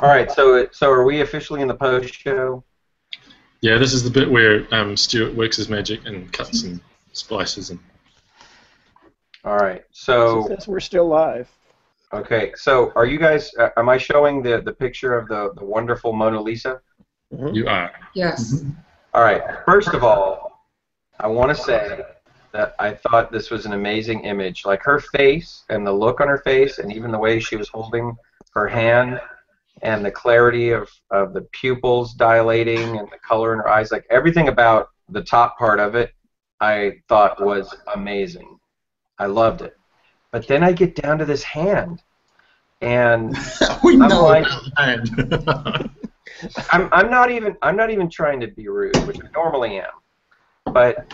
All right, so are we officially in the post show? Yeah, this is the bit where Stuart works his magic and cuts and splices and. All right, so we're still live. Okay, so are you guys? Am I showing the picture of the wonderful Mona Lisa? Mm-hmm. You are. Yes. All right. First of all, I want to say that I thought this was an amazing image. Like her face and the look on her face, and even the way she was holding her hand, and the clarity of the pupils dilating and the color in her eyes, like everything about the top part of it, I thought was amazing. I loved it. But then I get down to this hand, and we I'm know like, hand. I'm not even trying to be rude, which I normally am. But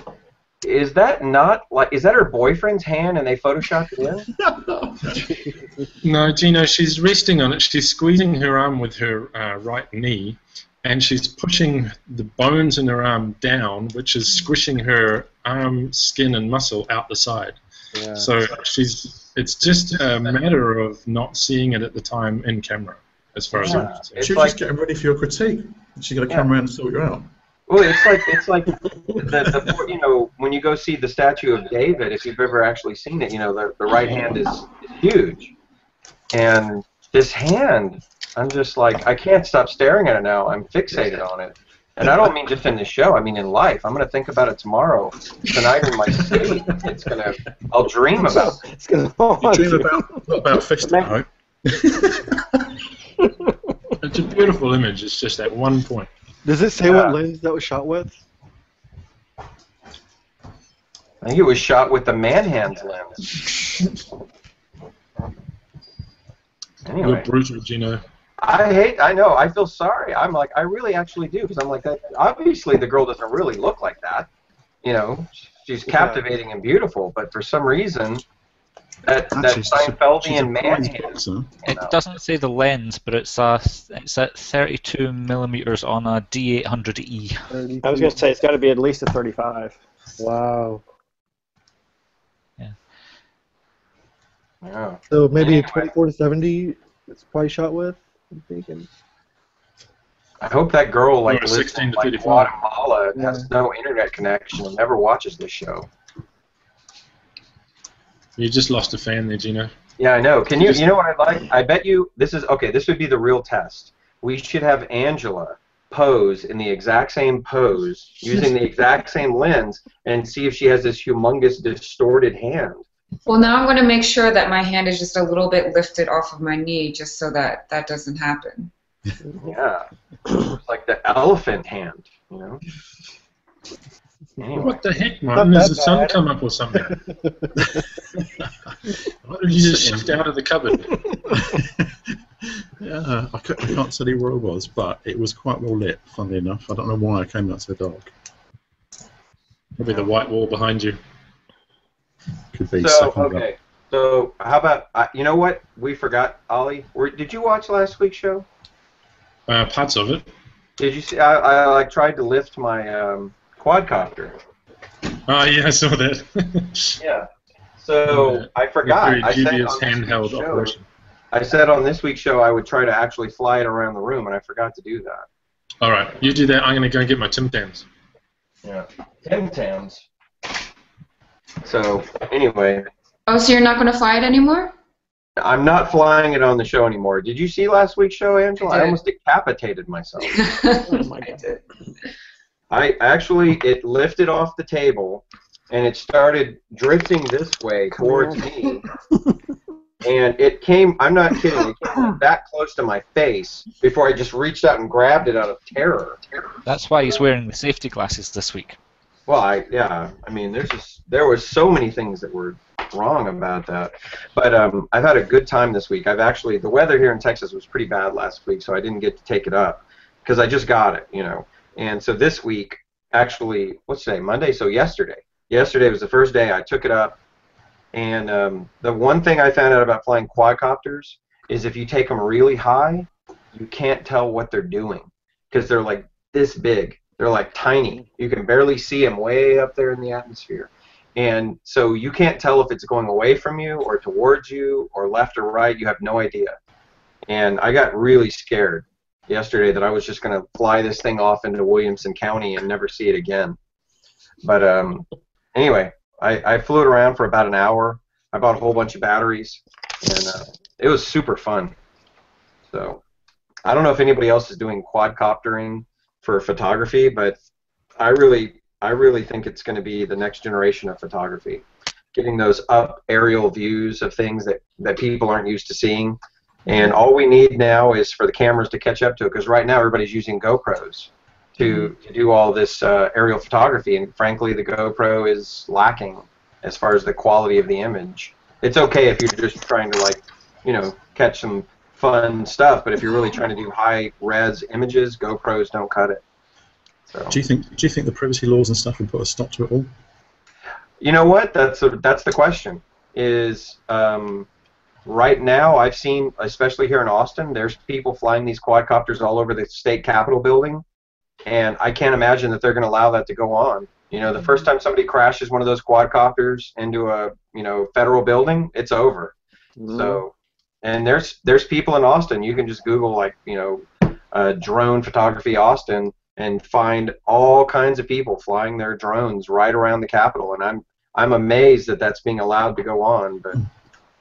is that her boyfriend's hand and they photoshopped it in? No, Gino, she's resting on it. She's squeezing her arm with her right knee, and she's pushing the bones in her arm down, which is squishing her arm, skin, and muscle out the side. Yeah. So it's just a matter of not seeing it at the time in camera, as far as I'm concerned. She was just getting ready for your critique. She's going to come around and sort you out. Well, it's like the when you go see the statue of David, if you've ever actually seen it, the right hand is huge, and this hand, I'm just like, I can't stop staring at it now. I'm fixated on it. And I don't mean just in the show. I mean in life. I'm going to think about it tomorrow, tonight in my sleep. I'll dream about it. It's gonna haunt You dream you. about fisting, right? It's a beautiful image. It's just at one point. Does it say what lens that was shot with? I think it was shot with the man-hands lens. Anyway. You're brutal, Gino. I know, I feel sorry. I'm like, I really actually do, because I'm like, that. Obviously the girl doesn't really look like that. She's captivating and beautiful, but for some reason, that Seinfeldian man hand. It doesn't say the lens, but it's at 32 millimeters on a D800E. I was going to say, it's got to be at least a 35. Wow. Yeah. So maybe a 24 to 70 it's probably shot with, I'm thinking. I hope that girl Or lives 16 in to like 35. Guatemala and has no internet connection and never watches this show. You just lost a fan there, Gino. Yeah, I know. Can you know what I'd like? I bet you this would be the real test. We should have Angela pose in the exact same pose using the exact same lens and see if she has this humongous distorted hand. Well, now I'm going to make sure that my hand is just a little bit lifted off of my knee, just so that that doesn't happen. Yeah, it's like the elephant hand, Anyway. What the heck, Martin? Has the sun come up or something? Why did you just shift out of the cupboard? Yeah, I can't tell you where it was, but it was quite well lit, funnily enough. I don't know why I came out so dark. Probably the white wall behind you. Could be Okay. So how about you know what we forgot, Ollie? Did you watch last week's show? Parts of it. Did you see? I tried to lift my quadcopter. Yeah, I saw that. Yeah. So I forgot. Very I said dubious on this week's handheld show- operation. I said on this week's show I would try to actually fly it around the room, and I forgot to do that. All right, you do that. I'm going to go and get my Tim Tams. Yeah. Tim Tams. So anyway, Oh, so you're not going to fly it anymore? I'm not flying it on the show anymore. Did you see last week's show, Angela? I I did. almost decapitated myself. Oh my God. It lifted off the table, and it started drifting this way towards me. And it came, I'm not kidding, it came that close to my face before I just reached out and grabbed it out of terror. That's why he's wearing the safety glasses this week. Well, I mean, there was so many things that were wrong about that. But I've had a good time this week. The weather here in Texas was pretty bad last week, so I didn't get to take it up because I just got it, And so this week, actually, what's today, Monday? So yesterday was the first day I took it up. And the one thing I found out about flying quadcopters is if you take them really high, you can't tell what they're doing because they're like this big. They're like tiny. You can barely see them way up there in the atmosphere. And so you can't tell if it's going away from you or towards you or left or right. You have no idea. and I got really scared yesterday that I was just going to fly this thing off into Williamson County and never see it again. But anyway, I flew it around for about an hour. I bought a whole bunch of batteries, and it was super fun. So I don't know if anybody else is doing quadcoptering for photography, but I really think it's going to be the next generation of photography. Getting those up aerial views of things that people aren't used to seeing. And all we need now is for the cameras to catch up to it, because right now everybody's using GoPros to do all this aerial photography, and frankly the GoPro is lacking as far as the quality of the image. It's okay if you're just trying to, like, you know, catch some fun stuff, but if you're really trying to do high res images, GoPros don't cut it. So. Do you think the privacy laws and stuff will put a stop to it all? You know what? That's the question. Is right now I've seen, especially here in Austin, there's people flying these quadcopters all over the state capitol building, and I can't imagine that they're going to allow that to go on. You know, the first time somebody crashes one of those quadcopters into a, you know, federal building, it's over. So, and there's people in Austin. You can just Google, like, you know, drone photography Austin and find all kinds of people flying their drones right around the Capitol, and I'm amazed that that's being allowed to go on. But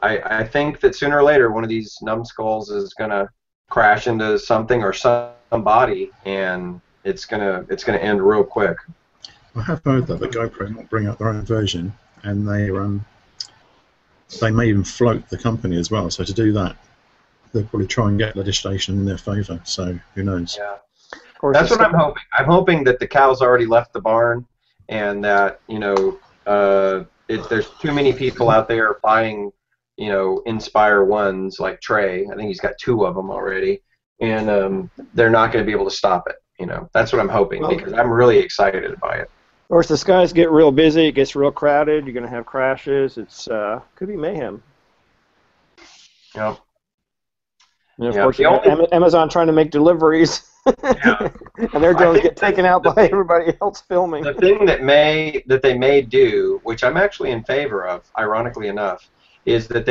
I think that sooner or later one of these numbskulls is gonna crash into something or somebody, and it's gonna end real quick. I have heard that the GoPro might bring out their own version, and they may even float the company as well. So to do that, they'll probably try and get legislation in their favour. So who knows? Yeah, that's what I'm hoping. I'm hoping that the cow's already left the barn, and that, you know, there's too many people out there buying, you know, Inspire ones like Trey. I think he's got 2 of them already, and they're not going to be able to stop it. You know, that's what I'm hoping, because I'm really excited by it. Of course, the skies get real busy. It gets real crowded. You're going to have crashes. It's could be mayhem. Yep. And of course, you have Amazon trying to make deliveries, and their drones get taken out by everybody else filming. The thing that they may do, which I'm actually in favor of, ironically enough, is that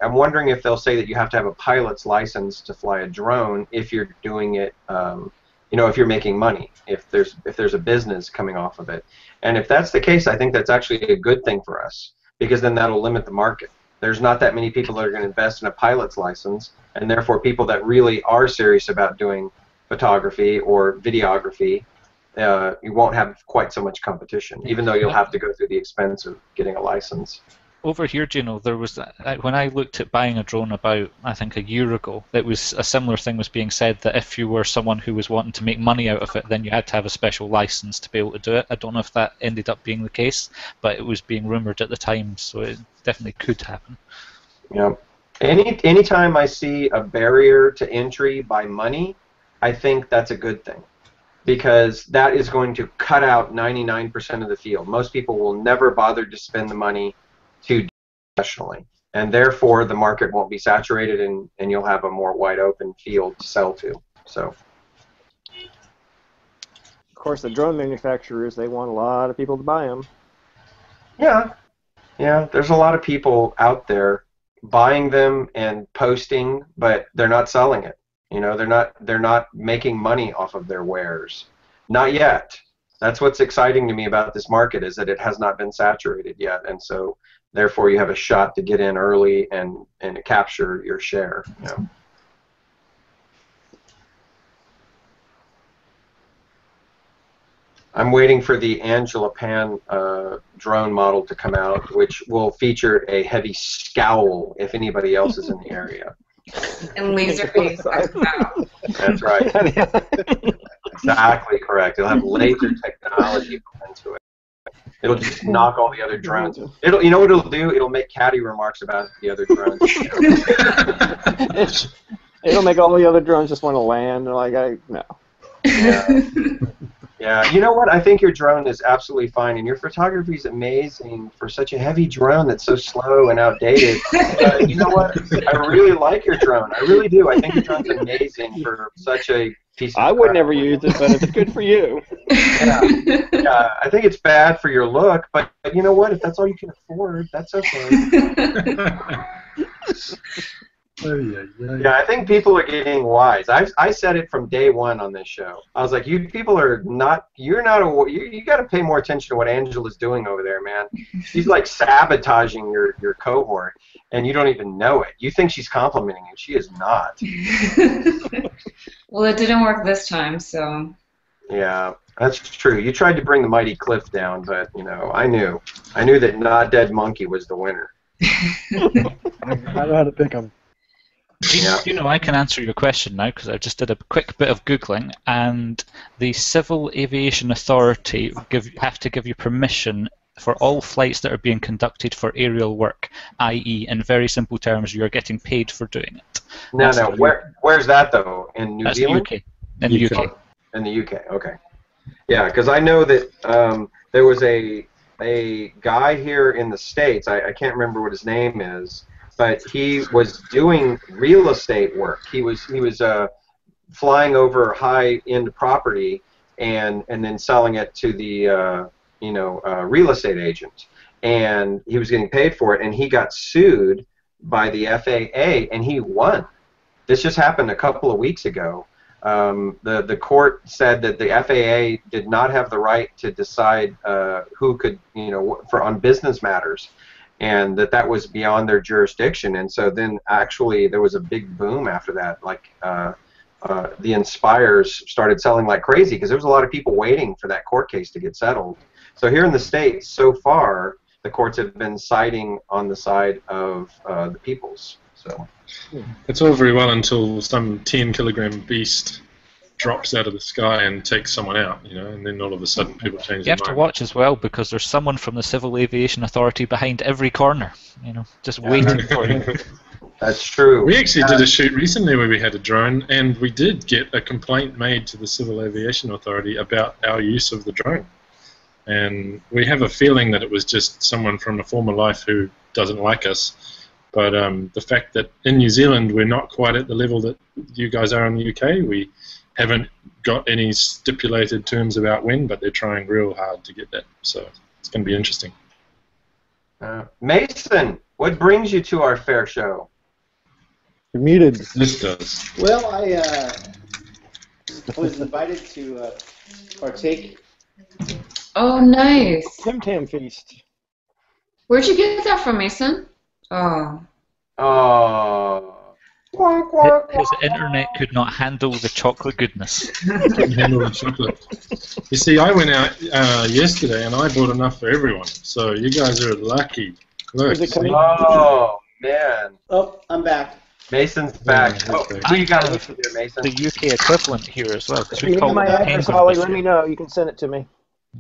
I'm wondering if they'll say that you have to have a pilot's license to fly a drone if you're doing it. You know, if you're making money, if there's a business coming off of it. And if that's the case, I think that's actually a good thing for us, because then that'll limit the market. There's not that many people that are going to invest in a pilot's license, and therefore people that really are serious about doing photography or videography, you won't have quite so much competition, even though you'll have to go through the expense of getting a license. Over here, you know, there was, when I looked at buying a drone about, I think, a year ago, it was a similar thing was being said, that if you were someone who was wanting to make money out of it, then you had to have a special license to be able to do it. I don't know if that ended up being the case, but it was being rumored at the time, so it definitely could happen. Yeah. Anytime I see a barrier to entry by money, I think that's a good thing, because that is going to cut out 99% of the field. Most people will never bother to spend the money to do professionally, and therefore the market won't be saturated, and you'll have a more wide open field to sell to. So, of course, the drone manufacturers, they want a lot of people to buy them. Yeah, there's a lot of people out there buying them and posting, but they're not selling it. You know, they're not making money off of their wares. Not yet. That's what's exciting to me about this market, is that it has not been saturated yet, and so therefore you have a shot to get in early and capture your share. You know? I'm waiting for the Angela Pan drone model to come out, which will feature a heavy scowl if anybody else is in the area. And laser face. That's right. Exactly correct. It'll have laser technology put into it. It'll just knock all the other drones. You know what it'll do? It'll make catty remarks about the other drones. It'll make all the other drones just want to land. They're like, no. Yeah, you know what? I think your drone is absolutely fine, and your photography is amazing for such a heavy drone that's so slow and outdated. You know what? I really like your drone. I really do. I think your drone's amazing for such a piece of I would never use it, but if it's good for you. Yeah, I think it's bad for your look, but you know what? If that's all you can afford, that's okay. Yeah, I think people are getting wise. I said it from day one on this show. I was like, you people are not. You got to pay more attention to what Angela's doing over there, man. She's like sabotaging your cohort, and you don't even know it. You think she's complimenting you. She is not. Well, it didn't work this time, so. Yeah, that's true. You tried to bring the mighty Cliff down, but I knew that Not Dead Monkey was the winner. I know how to pick them. I can answer your question now because I just did a quick bit of Googling, and the Civil Aviation Authority have to give you permission for all flights that are being conducted for aerial work, i.e., in very simple terms, you are getting paid for doing it. No. Where's that, though? In New Zealand? The UK. In the UK. In the UK, okay. Yeah, because I know that there was a guy here in the States, I can't remember what his name is, but he was doing real estate work. He was flying over high-end property and then selling it to the real estate agent, and he was getting paid for it, and he got sued by the FAA, and he won. This just happened a couple of weeks ago. The court said that the FAA did not have the right to decide who could, on business matters, and that was beyond their jurisdiction. And so then actually there was a big boom after that. Like the Inspires started selling like crazy because there was a lot of people waiting for that court case to get settled. So here in the States, so far, the courts have been siding on the side of the peoples. So it's all very well until some 10-kilogram beast drops out of the sky and takes someone out, and then all of a sudden people change their mind. You have to watch as well because there's someone from the Civil Aviation Authority behind every corner, just waiting for you. That's true. We actually did a shoot recently where we had a drone, and we did get a complaint made to the Civil Aviation Authority about our use of the drone. And we have a feeling that it was just someone from a former life who doesn't like us. But the fact that in New Zealand we're not quite at the level that you guys are in the UK, we haven't got any stipulated terms about when, but they're trying real hard to get that. So it's going to be interesting. Mason, what brings you to our fair show? You're muted. This does. Well, I was invited to partake. Oh, nice. Tim Tam Feast. Where'd you get that from, Mason? Oh. Oh. His internet could not handle the chocolate goodness. Couldn't handle the chocolate. You see, I went out yesterday and I bought enough for everyone. So you guys are lucky. Look. Is it coming? Oh, man. Oh, I'm back. Mason's back. Oh, who you got with you there, Mason? The UK equivalent here as well. If you need my address, Holly, let me know. You can send it to me.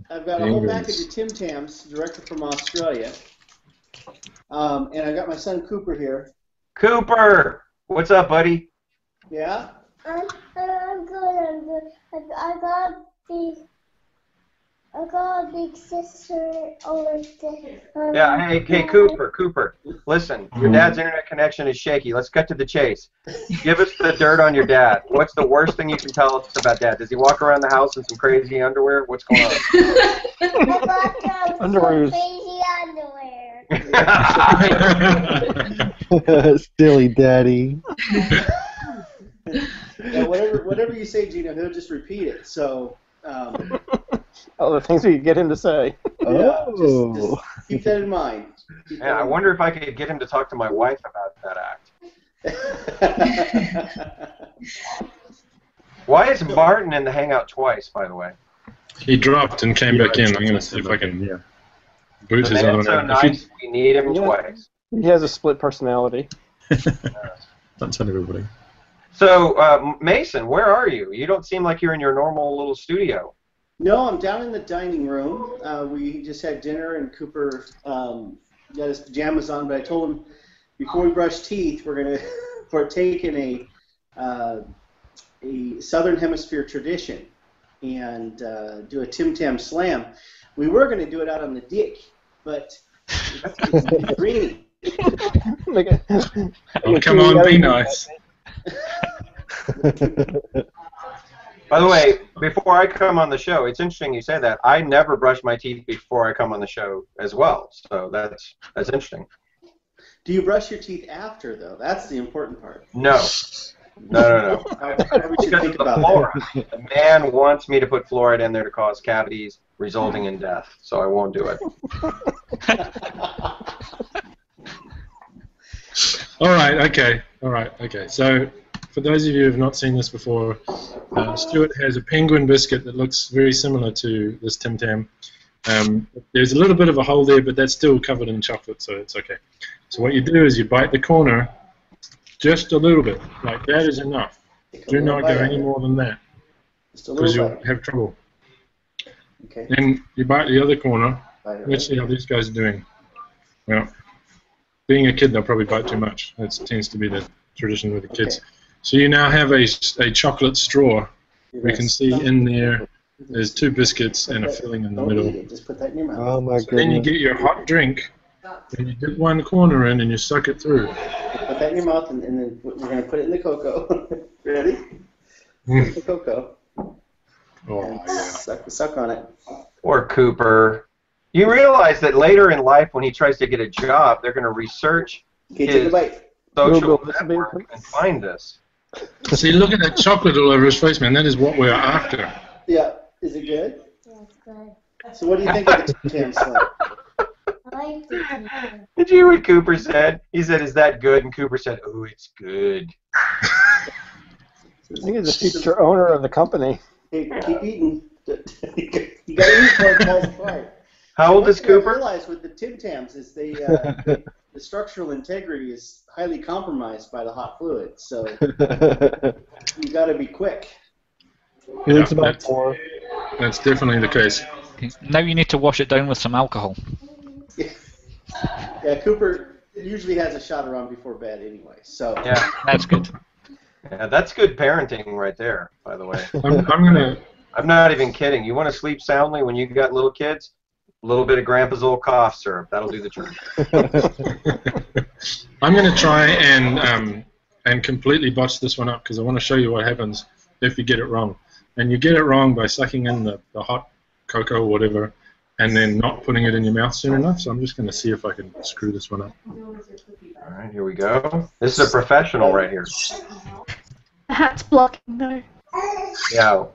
I've got a whole package of Tim Tams, directly from Australia. And I got my son Cooper here. Cooper! What's up, buddy? Yeah? I'm good. I got a big sister over there. Yeah, hey, Cooper, listen, your dad's internet connection is shaky. Let's cut to the chase. Give us the dirt on your dad. What's the worst thing you can tell us about dad? Does he walk around the house in some crazy underwear? What's going on? Underwear. Crazy underwear. Silly daddy. Yeah, whatever you say, Gino, he'll just repeat it. So, Oh, the things we could get him to say. yeah, just keep that in mind. Yeah, I wonder if I could get him to talk to my wife about that act. Why is Martin in the Hangout twice, by the way? He dropped and came back in. I'm going to see if I can boot The his other man's so one. nice, we need him Yeah. twice. He has a split personality. Don't tell everybody. So, Mason, where are you? You don't seem like you're in your normal little studio. No, I'm down in the dining room. We just had dinner, and Cooper got his pajamas on, but I told him before we brush teeth, we're going to partake in a Southern Hemisphere tradition and do a Tim Tam Slam. We were going to do it out on the deck, but it's rainy. Oh, come on, be nice. By the way, before I come on the show, it's interesting you say that. I never brush my teeth before I come on the show as well, so that's interesting. Do you brush your teeth after, though? That's the important part. No. No. We should think about fluoride. The man wants me to put fluoride in there to cause cavities, resulting in death. So I won't do it. All right. Okay. So, for those of you who have not seen this before, Stuart has a penguin biscuit that looks very similar to this Tim Tam. There's a little bit of a hole there, but that's still covered in chocolate, so it's okay. So what you do is you bite the corner just a little bit. Like that is enough. Do not go any more than that, because you'll have trouble. Okay. Then you bite the other corner. Let's see how these guys are doing. Well, being a kid, they'll probably bite too much. That tends to be the tradition with the kids. Okay. So you now have a chocolate straw. We can see in there's 2 biscuits and a filling in the middle. Just put that in your mouth. Oh my goodness. Then you get your hot drink, and you dip one corner in, and you suck it through. Put that in your mouth, and then we're going to put it in the cocoa. Ready? Put the cocoa. Oh, yeah. Suck on it. Or Cooper. You realize that later in life, when he tries to get a job, they're going to research his social network and find this. See, look at that chocolate all over his face, man. That is what we're after. Yeah. Is it good? Yeah, it's good. So what do you think of the Tim Tam slime? I like the Tim Tam. Did you hear what Cooper said? He said, "Is that good?" And Cooper said, "Oh, it's good." I think it's the future owner of the company. Hey, keep eating. You got to eat before it falls apart. How old is Cooper? I realized with the Tim Tams is the structural integrity is highly compromised by the hot fluid, so you got to be quick. It's about 4. That's definitely the case. Now you need to wash it down with some alcohol. Yeah, Cooper usually has a shot around before bed anyway, so. Yeah, that's good. Yeah, that's good parenting right there, by the way. I'm not even kidding. You want to sleep soundly when you got little kids? A little bit of Grandpa's old cough syrup. That'll do the trick. I'm going to try and completely botch this one up, because I want to show you what happens if you get it wrong. And you get it wrong by sucking in the hot cocoa or whatever, and then not putting it in your mouth soon enough. So I'm just going to see if I can screw this one up. All right, here we go. This is a professional right here. The hat's blocking though. Yeah.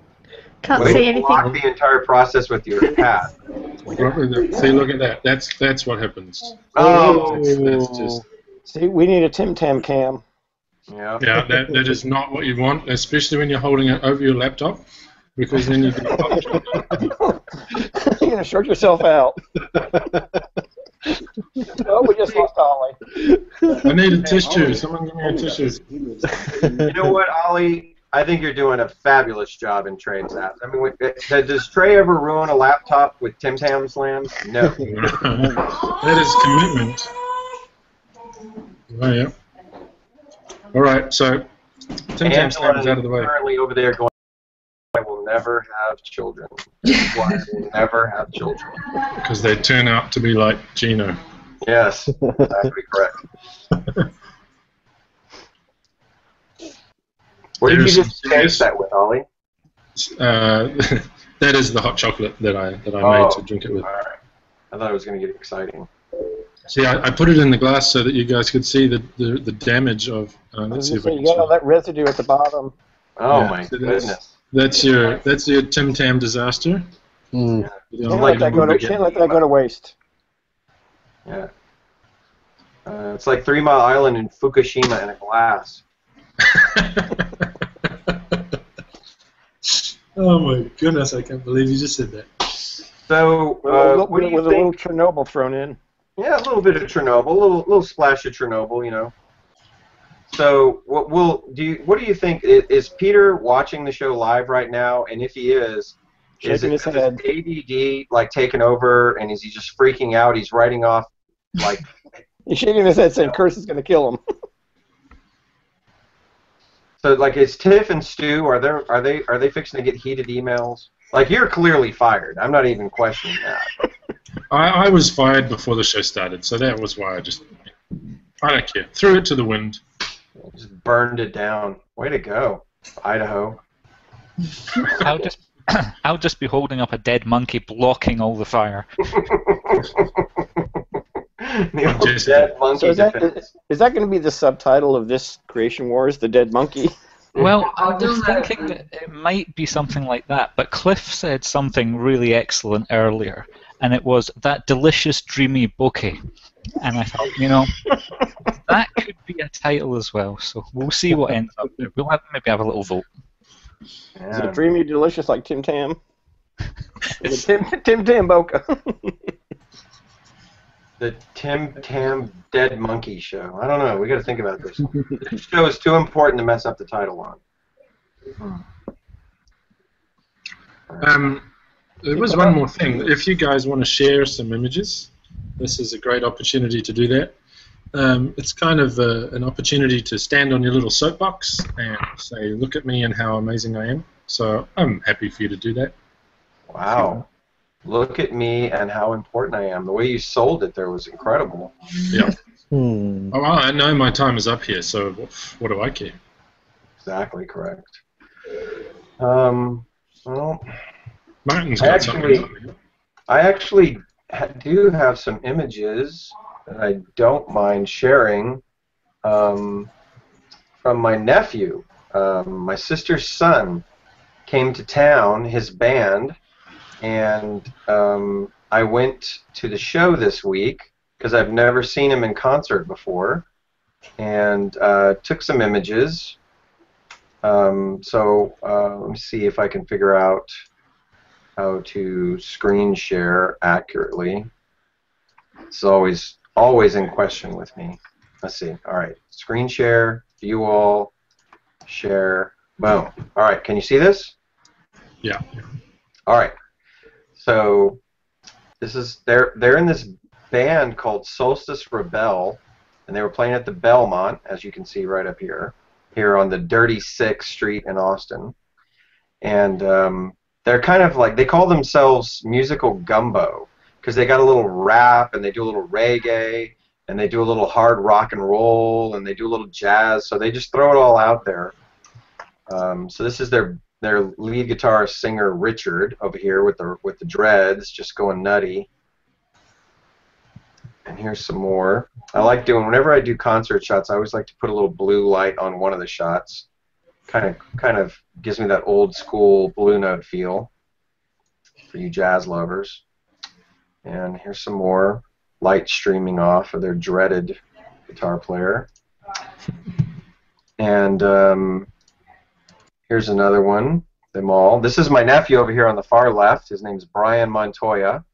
Can't see anything. Block the entire process with your hat. See, look at that. That's what happens. Oh. That's just. See, we need a Tim Tam cam. Yeah. Yeah, that is not what you want, especially when you're holding it over your laptop, because then you get You're gonna short yourself out. Oh, we just lost Ollie. I need a tissue. Someone give me a tissue. You know what, Ollie? I think you're doing a fabulous job in Trey's app. I mean, does Trey ever ruin a laptop with Tim Tam slams? No. That is commitment. Oh, yeah. All right, so Tim Tam slams out of the way. Currently over there going, I will never have children. This is why I will never have children. Because they turn out to be like Gino. Yes, exactly correct. What did you just taste that with, Ollie? That is the hot chocolate that I made to drink it with. All right. I thought it was going to get exciting. See, I put it in the glass so that you guys could see the damage of. Let's see if we can. You got all that residue at the bottom. Oh yeah, my goodness. That's your Tim Tam disaster. Mm. Can't let that go to waste. Yeah. It's like 3 Mile Island in Fukushima in a glass. Oh my goodness! I can't believe you just said that. So, what do you with think? A little Chernobyl thrown in. Yeah, a little bit of Chernobyl, a little splash of Chernobyl, you know. So, what do you think? Is Peter watching the show live right now? And if he is his head. ADD like taking over, and is he just freaking out? He's writing off like. He's shaking his head, saying, "Curse is going to kill him." So, like, is Tiff and Stu are they fixing to get heated emails? Like, you're clearly fired. I'm not even questioning that. I was fired before the show started, so that was why I don't care. Threw it to the wind. Just burned it down. Way to go, Idaho. I'll just be holding up a dead monkey blocking all the fire. The old Jessica. dead monkey So defense. is that going to be the subtitle of this Creation Wars, The Dead Monkey? Well, I Oh, was don't let thinking that it might be something like that, but Cliff said something really excellent earlier, and it was that delicious, dreamy bokeh. And I thought, that could be a title as well, so we'll see what ends up there. We'll maybe have a little vote. Is it dreamy delicious like Tim Tam? Is it Tim Tam Boca? The Tim Tam Dead Monkey Show. I don't know. We got to think about this. This show is too important to mess up the title on. There was one more thing. If you guys want to share some images, this is a great opportunity to do that. It's kind of an opportunity to stand on your little soapbox and say, look at me and how amazing I am. So I'm happy for you to do that. Wow. Look at me and how important I am. The way you sold it there was incredible. Yeah. Oh, well, I know my time is up here, so what do I care? Exactly correct. Well, Martin's got something. I actually do have some images that I don't mind sharing from my nephew. My sister's son came to town, his band, and I went to the show this week because I've never seen him in concert before, and took some images. Let me see if I can figure out how to screen share accurately. It's always in question with me. Let's see. All right, screen share, view all, share, boom. All right, can you see this? Yeah. All right. So this is they're in this band called Solstice Rebel, and they were playing at the Belmont, as you can see right up here on the Dirty 6th Street in Austin. And they're kind of like, they call themselves musical gumbo because they got a little rap and they do a little reggae and they do a little hard rock and roll and they do a little jazz. So they just throw it all out there. So this is their lead guitarist singer Richard over here with the dreads, just going nutty. And here's some more. I like doing, whenever I do concert shots, I always like to put a little blue light on one of the shots. Kind of gives me that old school Blue Note feel for you jazz lovers. And here's some more light streaming off of their dreaded guitar player. And here's another one. Them all. This is my nephew over here on the far left. His name's Brian Montoya.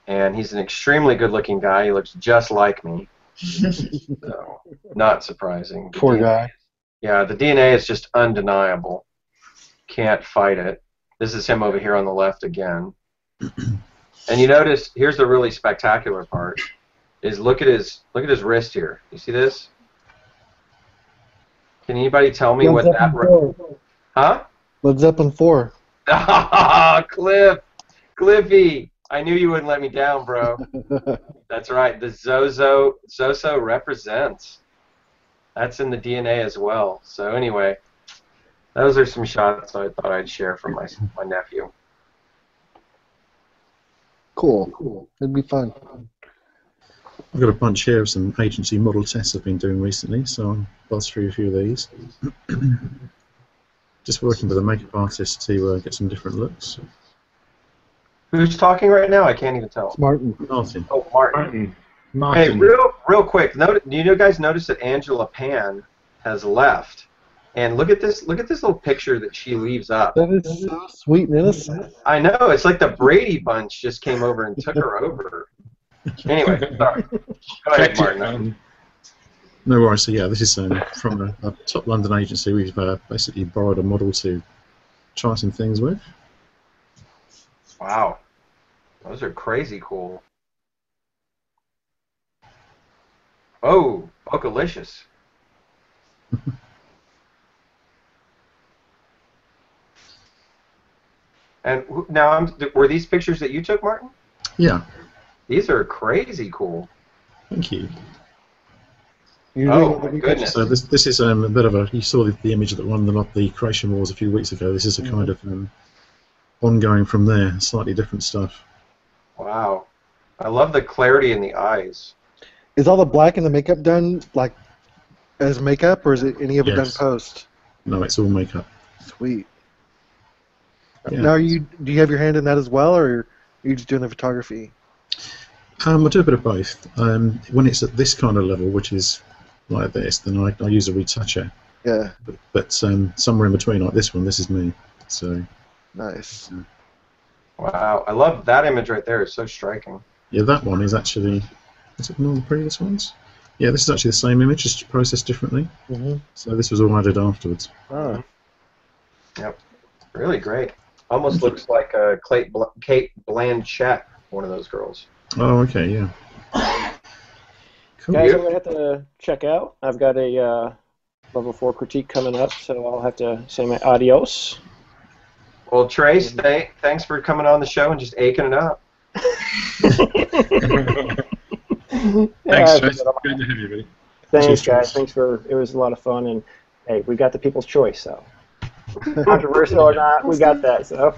And he's an extremely good-looking guy. He looks just like me. So, not surprising. Poor guy. Yeah, the DNA is just undeniable. Can't fight it. This is him over here on the left again. And you notice, here's the really spectacular part, is look at his wrist here. You see this? Can anybody tell me what that... Huh? Led Zeppelin 4. Cliffy! I knew you wouldn't let me down, bro. That's right. The Zoso represents. That's in the DNA as well. So anyway, those are some shots I thought I'd share from my nephew. Cool. It'd be fun. I've got a bunch here of some agency model tests I've been doing recently, so I'll buzz through a few of these. Just working with a makeup artist to get some different looks. Who's talking right now? I can't even tell. It's Martin. Martin. Oh, Martin. Hey, real quick. Do you guys notice that Angela Pan has left? And look at this little picture that she leaves up. That is so sweet and innocent. I know. It's like the Brady Bunch just came over and took her over. Anyway, sorry. Go ahead, Martin. No worries. So yeah, this is from a top London agency. We've basically borrowed a model to try some things with. Wow. Those are crazy cool. Oh, Bokalicious. And now, were these pictures that you took, Martin? Yeah. These are crazy cool. Thank you. Oh, my goodness. So this is a bit of a, you saw the image that won the Creation Wars a few weeks ago. This is a kind of ongoing from there, slightly different stuff. Wow. I love the clarity in the eyes. Is all the black in the makeup done like as makeup, or is it any of it done Yes. post? No, it's all makeup. Sweet. Yeah. Now, do you have your hand in that as well, or are you just doing the photography? I do a bit of both. When it's at this kind of level, which is like this, then I use a retoucher. Yeah. But somewhere in between, like this one, this is me. So. Nice. Wow, I love that image right there. It's so striking. Yeah, that one is actually. Is it one of the previous ones? Yeah, this is actually the same image, just processed differently. Mm-hmm. So this was all added afterwards. Oh. Yep. Really great. Almost looks like Kate Blanchett, one of those girls. Oh, okay, yeah. Cool. Guys, I'm going to have to check out. I've got a level 4 critique coming up, so I'll have to say my adios. Well, Trey, thanks for coming on the show and just aching it up. Thanks, Trey. Good to have you, buddy. Thanks, guys. It was a lot of fun, and hey, we got the people's choice, so controversial or not, we got that. So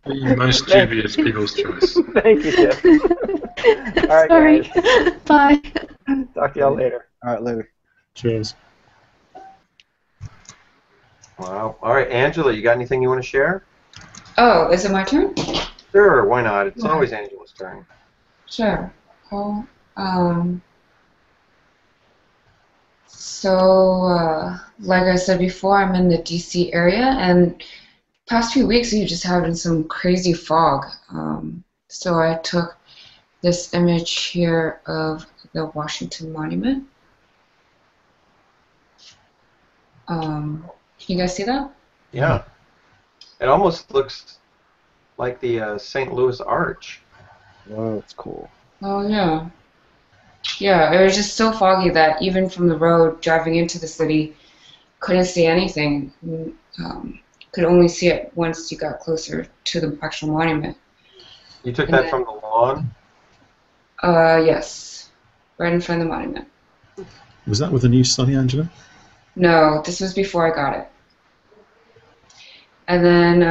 The most dubious people's choice. thank you, Jeff. All right, Sorry. guys. Bye. Talk to y'all later. All right, later. Cheers. Wow. All right, Angela, you got anything you want to share? Oh, is it my turn? Sure, why not? It's always Angela's turn. Sure. Well, so, like I said before, I'm in the DC area, and past few weeks we've just having some crazy fog. So I took this image here of the Washington Monument. Can you guys see that? Yeah. It almost looks like the St. Louis Arch. Oh, that's cool. Oh, yeah. Yeah, it was just so foggy that even from the road driving into the city, couldn't see anything. Could only see it once you got closer to the actual monument. You took that from the lawn? Yes. Right in front of the monument. Was that with the new Sunny Angela? No, this was before I got it. And then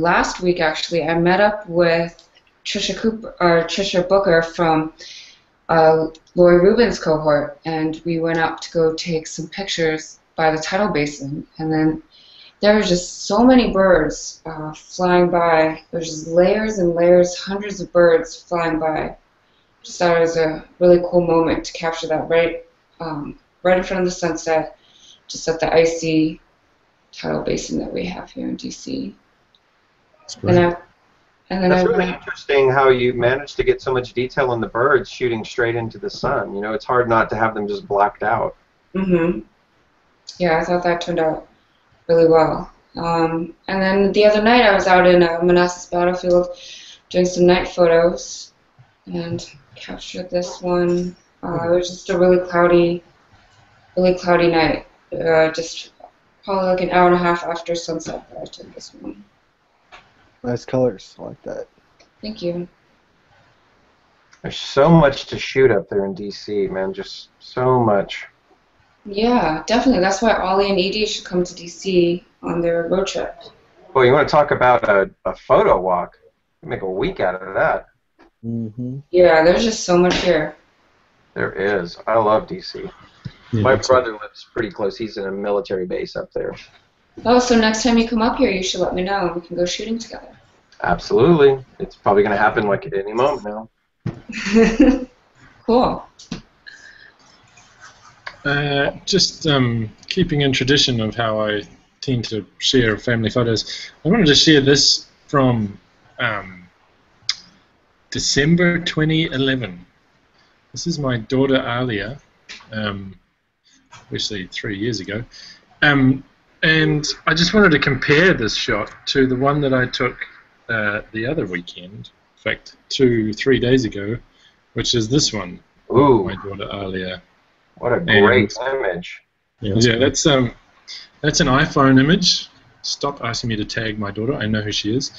last week, actually, I met up with Trisha Booker from Lori Rubin's cohort, and we went out to go take some pictures by the tidal basin. And then there were just so many birds flying by. There's just layers and layers, hundreds of birds flying by. Just thought it was a really cool moment to capture that right in front of the sunset, just at the icy tidal basin that we have here in DC. That's really interesting how you managed to get so much detail in the birds shooting straight into the sun. You know, it's hard not to have them just blacked out. Mm-hmm. Yeah, I thought that turned out really well. And then the other night I was out in Manassas Battlefield doing some night photos and captured this one. It was just a really cloudy night. Just probably like an hour and a half after sunset that I took this one. Nice colors. I like that. Thank you. There's so much to shoot up there in DC, man. Just so much. Yeah, definitely. That's why Ollie and Edie should come to DC on their road trip. Well, you want to talk about a photo walk? Make a week out of that. Mm-hmm. Yeah, there's just so much here. There is. I love DC. Yeah, my brother lives pretty close. He's in a military base up there. Oh, so next time you come up here, you should let me know, and we can go shooting together. Absolutely. It's probably going to happen like at any moment now. Cool. Just keeping in tradition of how I tend to share family photos, I wanted to share this from December 2011. This is my daughter Alia, obviously 3 years ago. And I just wanted to compare this shot to the one that I took the other weekend, in fact 3 days ago, which is this one. Ooh. My daughter Alia. What a great image. Yeah, that's an iPhone image. Stop asking me to tag my daughter. I know who she is.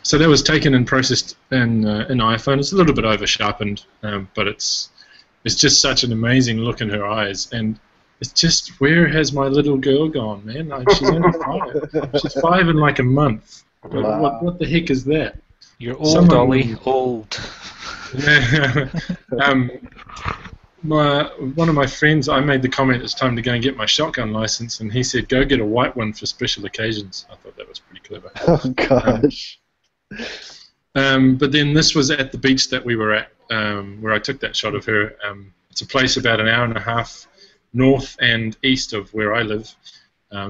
So that was taken and processed in iPhone. It's a little bit over sharpened, but it's just such an amazing look in her eyes. And it's just, where has my little girl gone, man? Like, she's only 5. She's 5 in like a month. Wow. What the heck is that? You're old, Ollie. Old. Yeah. One of my friends, I made the comment it's time to go and get my shotgun license, and he said, go get a white one for special occasions. I thought that was pretty clever. Oh, gosh. But then this was at the beach that we were at, where I took that shot of her. It's a place about an hour and a half north and east of where I live.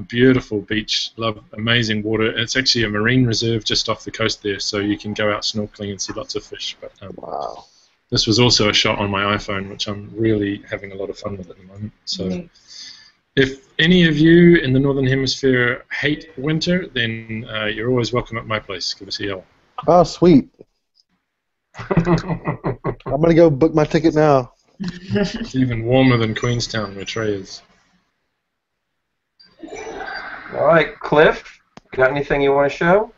Beautiful beach, amazing water. It's actually a marine reserve just off the coast there, so you can go out snorkeling and see lots of fish. But wow. This was also a shot on my iPhone, which I'm really having a lot of fun with at the moment. So, if any of you in the Northern Hemisphere hate winter, then you're always welcome at my place. Give us a yell. Oh, sweet. I'm going to go book my ticket now. It's even warmer than Queenstown, where Trey is. All right, Cliff, got anything you want to show?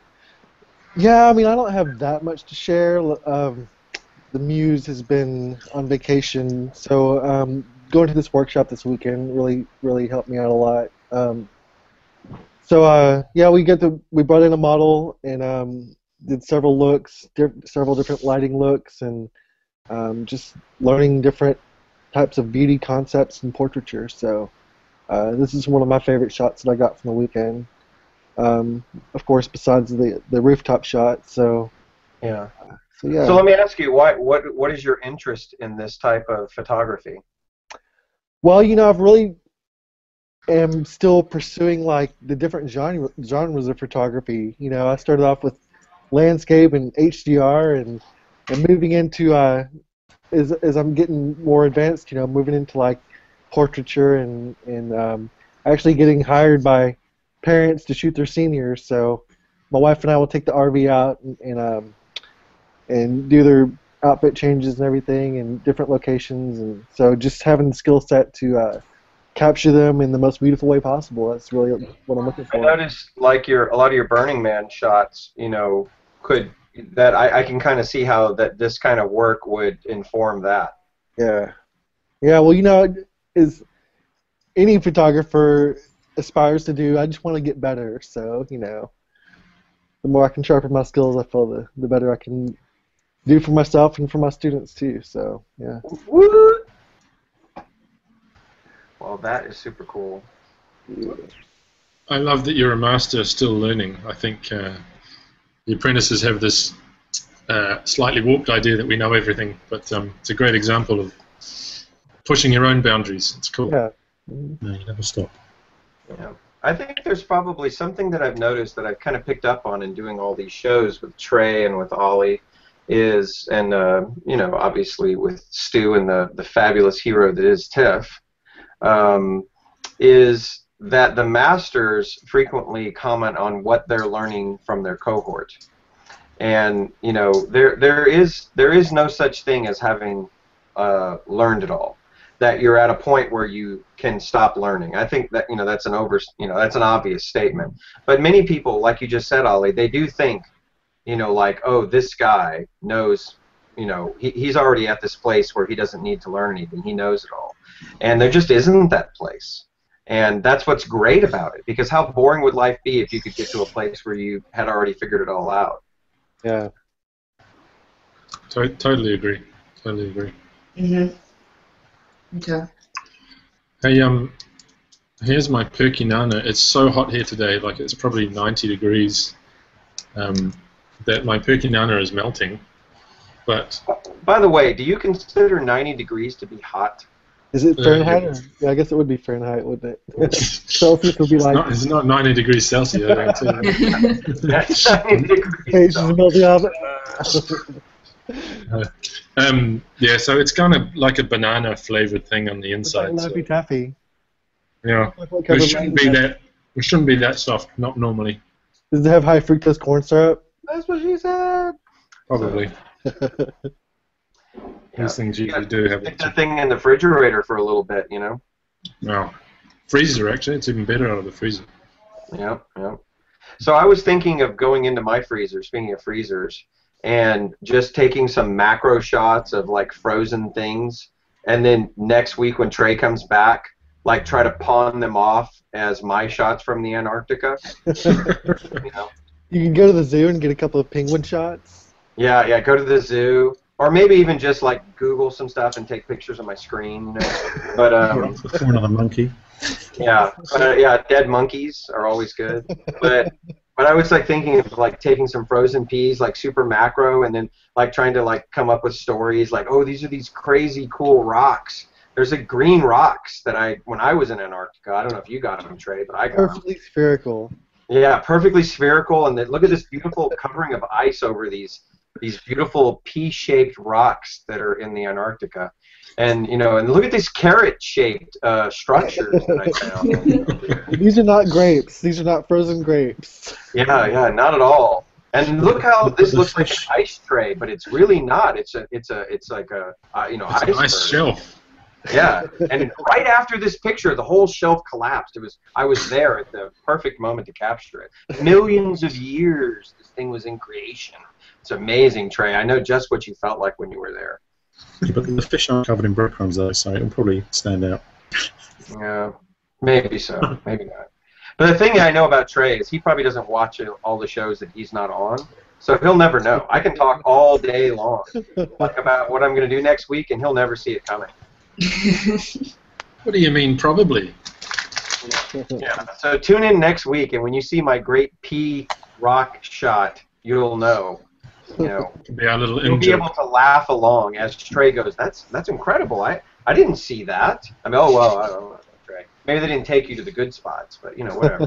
Yeah, I mean, I don't have that much to share. The Muse has been on vacation, so going to this workshop this weekend really helped me out a lot. Yeah, we brought in a model and did several looks, several different lighting looks, and just learning different types of beauty concepts and portraiture. So this is one of my favorite shots that I got from the weekend. Of course, besides the rooftop shot. So yeah. So yeah. So let me ask you, what is your interest in this type of photography? Well, I've really am still pursuing like the different genres of photography. I started off with landscape and HDR, and moving into as I'm getting more advanced, moving into like portraiture and actually getting hired by parents to shoot their seniors. So my wife and I will take the RV out and do their outfit changes and everything in different locations, and so just having the skill set to capture them in the most beautiful way possible. That's really what I'm looking for. I noticed like a lot of your Burning Man shots, I can kind of see how that this kind of work would inform that. Yeah. Well, as any photographer aspires to do, I just want to get better. So, the more I can sharpen my skills, I feel the better I can do for myself and for my students too. So, yeah. Woo! Well, that is super cool. I love that you're a master still learning. I think the apprentices have this slightly warped idea that we know everything, but it's a great example of pushing your own boundaries. It's cool. Yeah. No, you never stop. Yeah. I think there's probably something that I've noticed that I've kind of picked up on in doing all these shows with Trey and with Ollie and obviously with Stu and the fabulous hero that is Tiff, is that the masters frequently comment on what they're learning from their cohort. And there is no such thing as having learned it all. That you're at a point where you can stop learning. I think that that's an obvious statement. But many people, like you just said, Ollie, they do think, like, oh, this guy knows, he's already at this place where he doesn't need to learn anything. He knows it all. And there just isn't that place. And that's what's great about it, because how boring would life be if you could get to a place where you had already figured it all out? Yeah. Totally agree. Totally agree. Mhm. Okay. Hey, here's my perky nana. It's so hot here today, like it's probably 90 degrees, that my perky nana is melting. But by the way, do you consider 90 degrees to be hot? Is it Fahrenheit? Yeah, I guess it would be Fahrenheit, wouldn't it? Celsius would be like. It's not 90 degrees Celsius. That's 90 degrees. Hey, she's melting off it. Yeah, so it's kind of like a banana flavored thing on the inside. Like Laffy Taffy. Yeah, it shouldn't be that soft. Not normally. Does it have high fructose corn syrup? That's what she said. Probably. These things usually do have. Stick that thing in the refrigerator for a little bit, No, freezer actually. It's even better out of the freezer. Yeah. So I was thinking of going into my freezer. Speaking of freezers. And just taking some macro shots of like frozen things, and then next week when Trey comes back, like try to pawn them off as my shots from the Antarctica. You can go to the zoo and get a couple of penguin shots. Yeah, go to the zoo, or maybe even just like Google some stuff and take pictures of my screen. But Or another monkey. yeah, dead monkeys are always good. But I was like thinking of like taking some frozen peas, like super macro, and then like trying to like come up with stories like, oh, these are these crazy cool rocks. There's a green rocks that when I was in Antarctica. I don't know if you got them, Trey, but I got them. Perfectly spherical. Yeah, perfectly spherical, and then look at this beautiful covering of ice over these beautiful pea-shaped rocks that are in the Antarctica, and and look at these carrot-shaped structures that I found. These are not grapes. These are not frozen grapes. Yeah, not at all. And look how this looks like an ice tray, but it's really not. It's like a ice shelf. Yeah, and right after this picture, the whole shelf collapsed. I was there at the perfect moment to capture it. Millions of years this thing was in creation. It's amazing, Trey. I know just what you felt like when you were there. Yeah, but the fish aren't covered in breadcrumbs, though, so it'll probably stand out. Yeah, maybe so, maybe not. But the thing I know about Trey is he probably doesn't watch all the shows that he's not on, so he'll never know. I can talk all day long like about what I'm going to do next week, and he'll never see it coming. What do you mean, probably? Yeah. So tune in next week, and when you see my great pea rock shot, you'll know. Be a little you'll be able to laugh along as Trey goes. That's incredible. I didn't see that. I mean, oh well, I don't know, Trey. Maybe they didn't take you to the good spots, but whatever.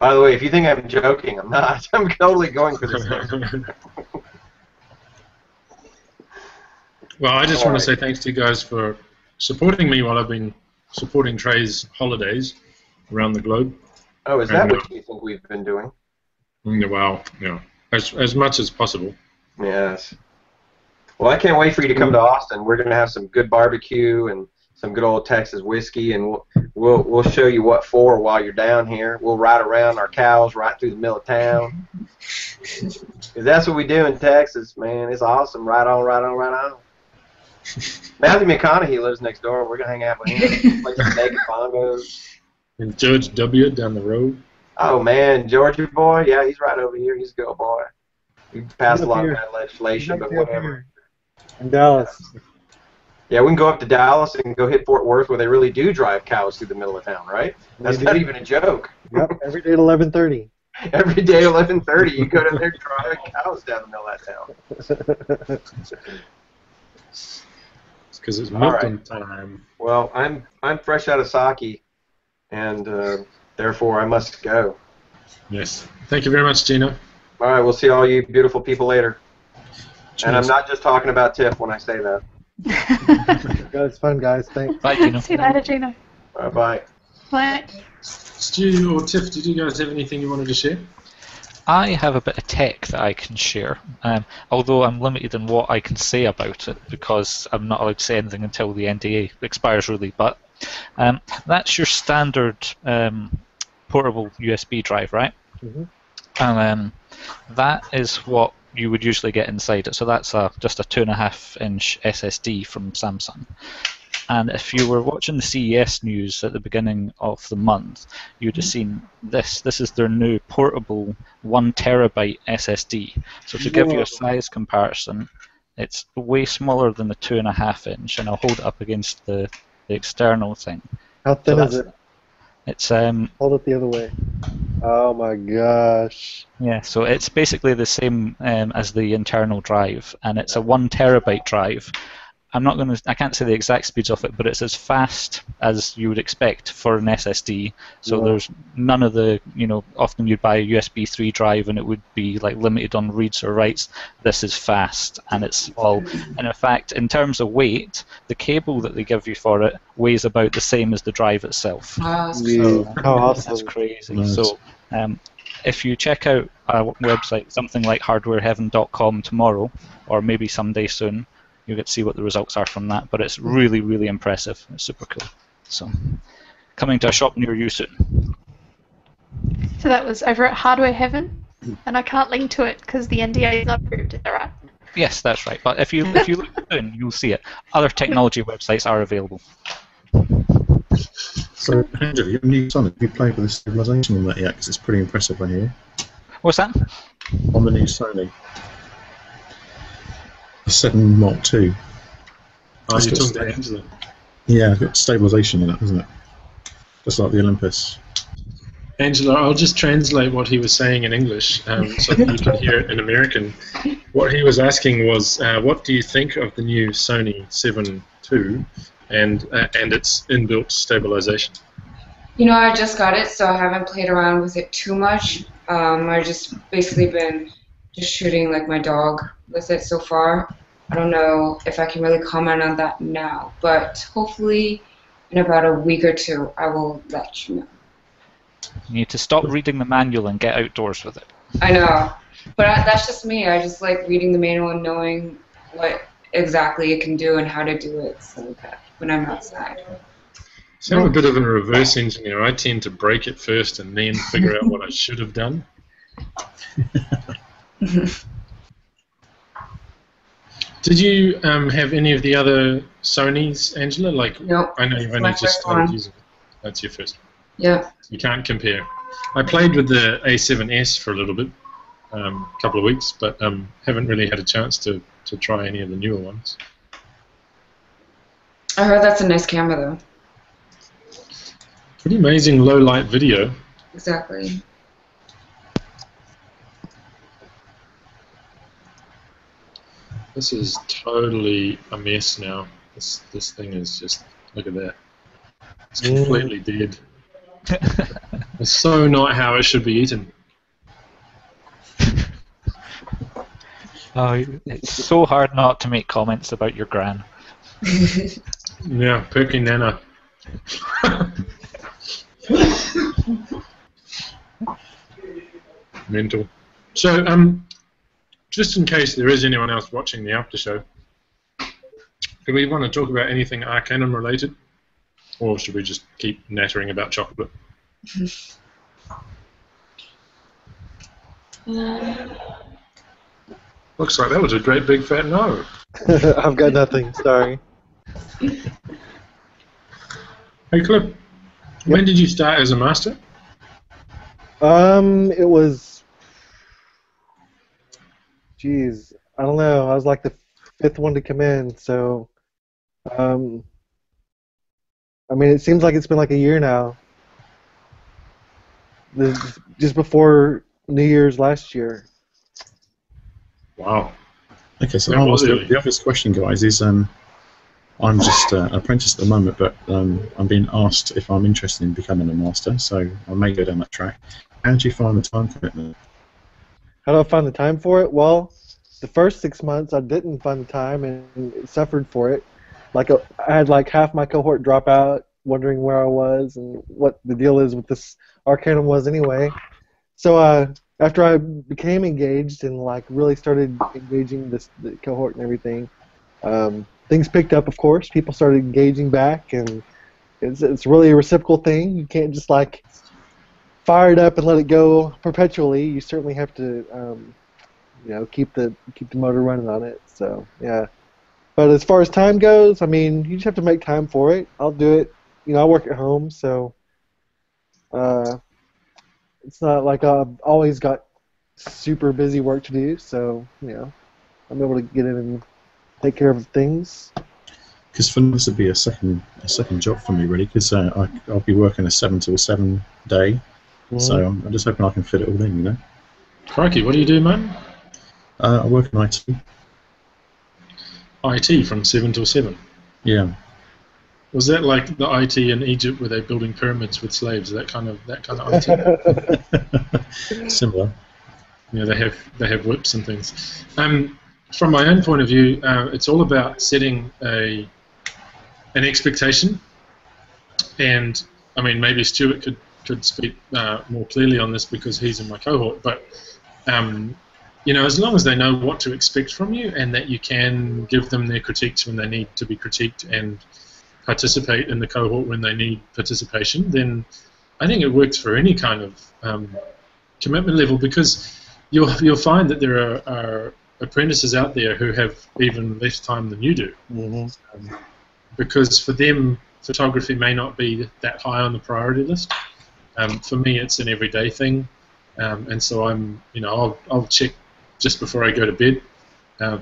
By the way, if you think I'm joking, I'm not. I'm totally going for this thing. Well, I just want to say thanks to you guys for supporting me while I've been supporting Trey's holidays around the globe. Oh, is that what you think we've been doing? Well, as much as possible. Yes. Well, I can't wait for you to come to Austin. We're going to have some good barbecue and some good old Texas whiskey, and we'll show you what for while you're down here. We'll ride around our cows right through the middle of town. 'Cause that's what we do in Texas, man. It's awesome. Right on, right on, right on. Matthew McConaughey lives next door. We're going to hang out with him. Play some naked bongos. And Judge W. down the road. Oh, man. Georgia boy? Yeah, he's right over here. He's a good boy. We passed a lot of bad legislation, but whatever. In Dallas. Yeah, we can go up to Dallas and go hit Fort Worth where they really do drive cows through the middle of town, right? That's not even a joke. Yep, every day at 11:30. Every day at 11:30, you go down there driving cows down the middle of that town. It's because it's milking time. Well, I'm fresh out of sake, and therefore I must go. Yes. Thank you very much, Gino. All right, we'll see all you beautiful people later. Cheers. And I'm not just talking about Tiff when I say that. It's fun, guys. Thanks. Bye, Gino. See you later, Gino. Bye. Bye. Stu or Tiff, did you guys have anything you wanted to share? I have a bit of tech that I can share, although I'm limited in what I can say about it because I'm not allowed to say anything until the NDA expires, really. But that's your standard portable USB drive, right? Mm-hmm. And that is what you would usually get inside it. So that's just a 2.5-inch SSD from Samsung. And if you were watching the CES news at the beginning of the month, you'd have seen this. This is their new portable 1 terabyte SSD. So to give you a size comparison, it's way smaller than the 2.5-inch, and I'll hold it up against the external thing. How thin is it? It's hold it the other way. Oh my gosh. Yeah, so it's basically the same as the internal drive, and it's a 1 terabyte drive. I can't say the exact speeds of it, but it's as fast as you would expect for an SSD. So there's none of the, often you'd buy a USB 3 drive and it would be like limited on reads or writes. This is fast, and it's all. And in fact, in terms of weight, the cable that they give you for it weighs about the same as the drive itself. Wow, So, how awesome. That's crazy. Nice. So if you check out our website, something like hardwareheaven.com tomorrow, or maybe someday soon, you'll get to see what the results are from that. But it's really, really impressive. It's super cool. So, coming to a shop near you soon. So that was over at Hardware Heaven, and I can't link to it because the NDA is not approved. Is that right? Yes, that's right. But if you look soon, you'll see it. Other technology websites are available. So, Andrew, your new Sonic, have you played with the stabilization on that yet? Because it's pretty impressive, I hear. What's that? On the new Sony. The 7 Mark II. Oh, It's you're got talking to Angela. Yeah, it's got stabilisation in it, hasn't it? Just like the Olympus. Angela, I'll just translate what he was saying in English so that you can hear it in American. What he was asking was, what do you think of the new Sony 7 II and its inbuilt stabilization? You know, I just got it, so I haven't played around with it too much. I've just basically been just shooting like my dog with it so far. I don't know if I can really comment on that now, but hopefully in about a week or two I will let you know. You need to stop reading the manual and get outdoors with it. I know, but that's just me. I just like reading the manual and knowing what exactly it can do and how to do it so that when I'm outside. So I'm a bit of a reverse engineer. I tend to break it first and then figure out what I should have done. Did you have any of the other Sonys, Angela? Like, nope. I know you've only just started using it. That's your first one. Yeah. You can't compare. I played with the A7S for a little bit, a couple of weeks, but haven't really had a chance to try any of the newer ones. I heard that's a nice camera, though. Pretty amazing low-light video. Exactly. This is totally a mess now. This thing is just, look at that. It's completely dead. It's so not how it should be eaten. Oh, it's so hard not to make comments about your gran. Yeah, Perky Nana. Mental. So, just in case there is anyone else watching the after show, do we want to talk about anything Arcanum related, or should we just keep nattering about chocolate? Looks like that was a great big fat no. I've got nothing. Sorry. Hey Clip, when did you start as a master? It was, geez, I don't know. I was like the 5th one to come in, so, I mean, it seems like it's been like a year now. Just before New Year's last year. Wow. Okay, so the obvious question, guys, is I'm just an apprentice at the moment, but I'm being asked if I'm interested in becoming a master, so I may go down that track. How do you find the time commitment? How do I find the time for it? Well, the first 6 months I didn't find the time and suffered for it. Like I had like half my cohort drop out, wondering where I was and what the deal is with this Arcanum was anyway. So after I became engaged and like really started engaging the cohort and everything, things picked up. Of course, people started engaging back, and it's really a reciprocal thing. You can't just like fire it up and let it go perpetually. You certainly have to, keep the motor running on it. So yeah. But as far as time goes, I mean, you just have to make time for it. I'll do it. I work at home, so it's not like I've always got super busy work to do. So I'm able to get in and take care of things. Because for this would be a second job for me, really, because I'll be working a 7 to 7 day. So I'm just hoping I can fit it all in, Crikey, what do you do, man? I work in IT. IT from 7 till 7? Yeah. Was that like the IT in Egypt where they're building pyramids with slaves? That kind of IT? Similar. Yeah, they have whips and things. From my own point of view, it's all about setting an expectation. And I mean, maybe Stuart could speak more clearly on this because he's in my cohort. But as long as they know what to expect from you and that you can give them their critiques when they need to be critiqued and participate in the cohort when they need participation, then I think it works for any kind of commitment level, because you'll find that there are apprentices out there who have even less time than you do. Because for them, photography may not be that high on the priority list. For me, it's an everyday thing. and so I'll check just before I go to bed,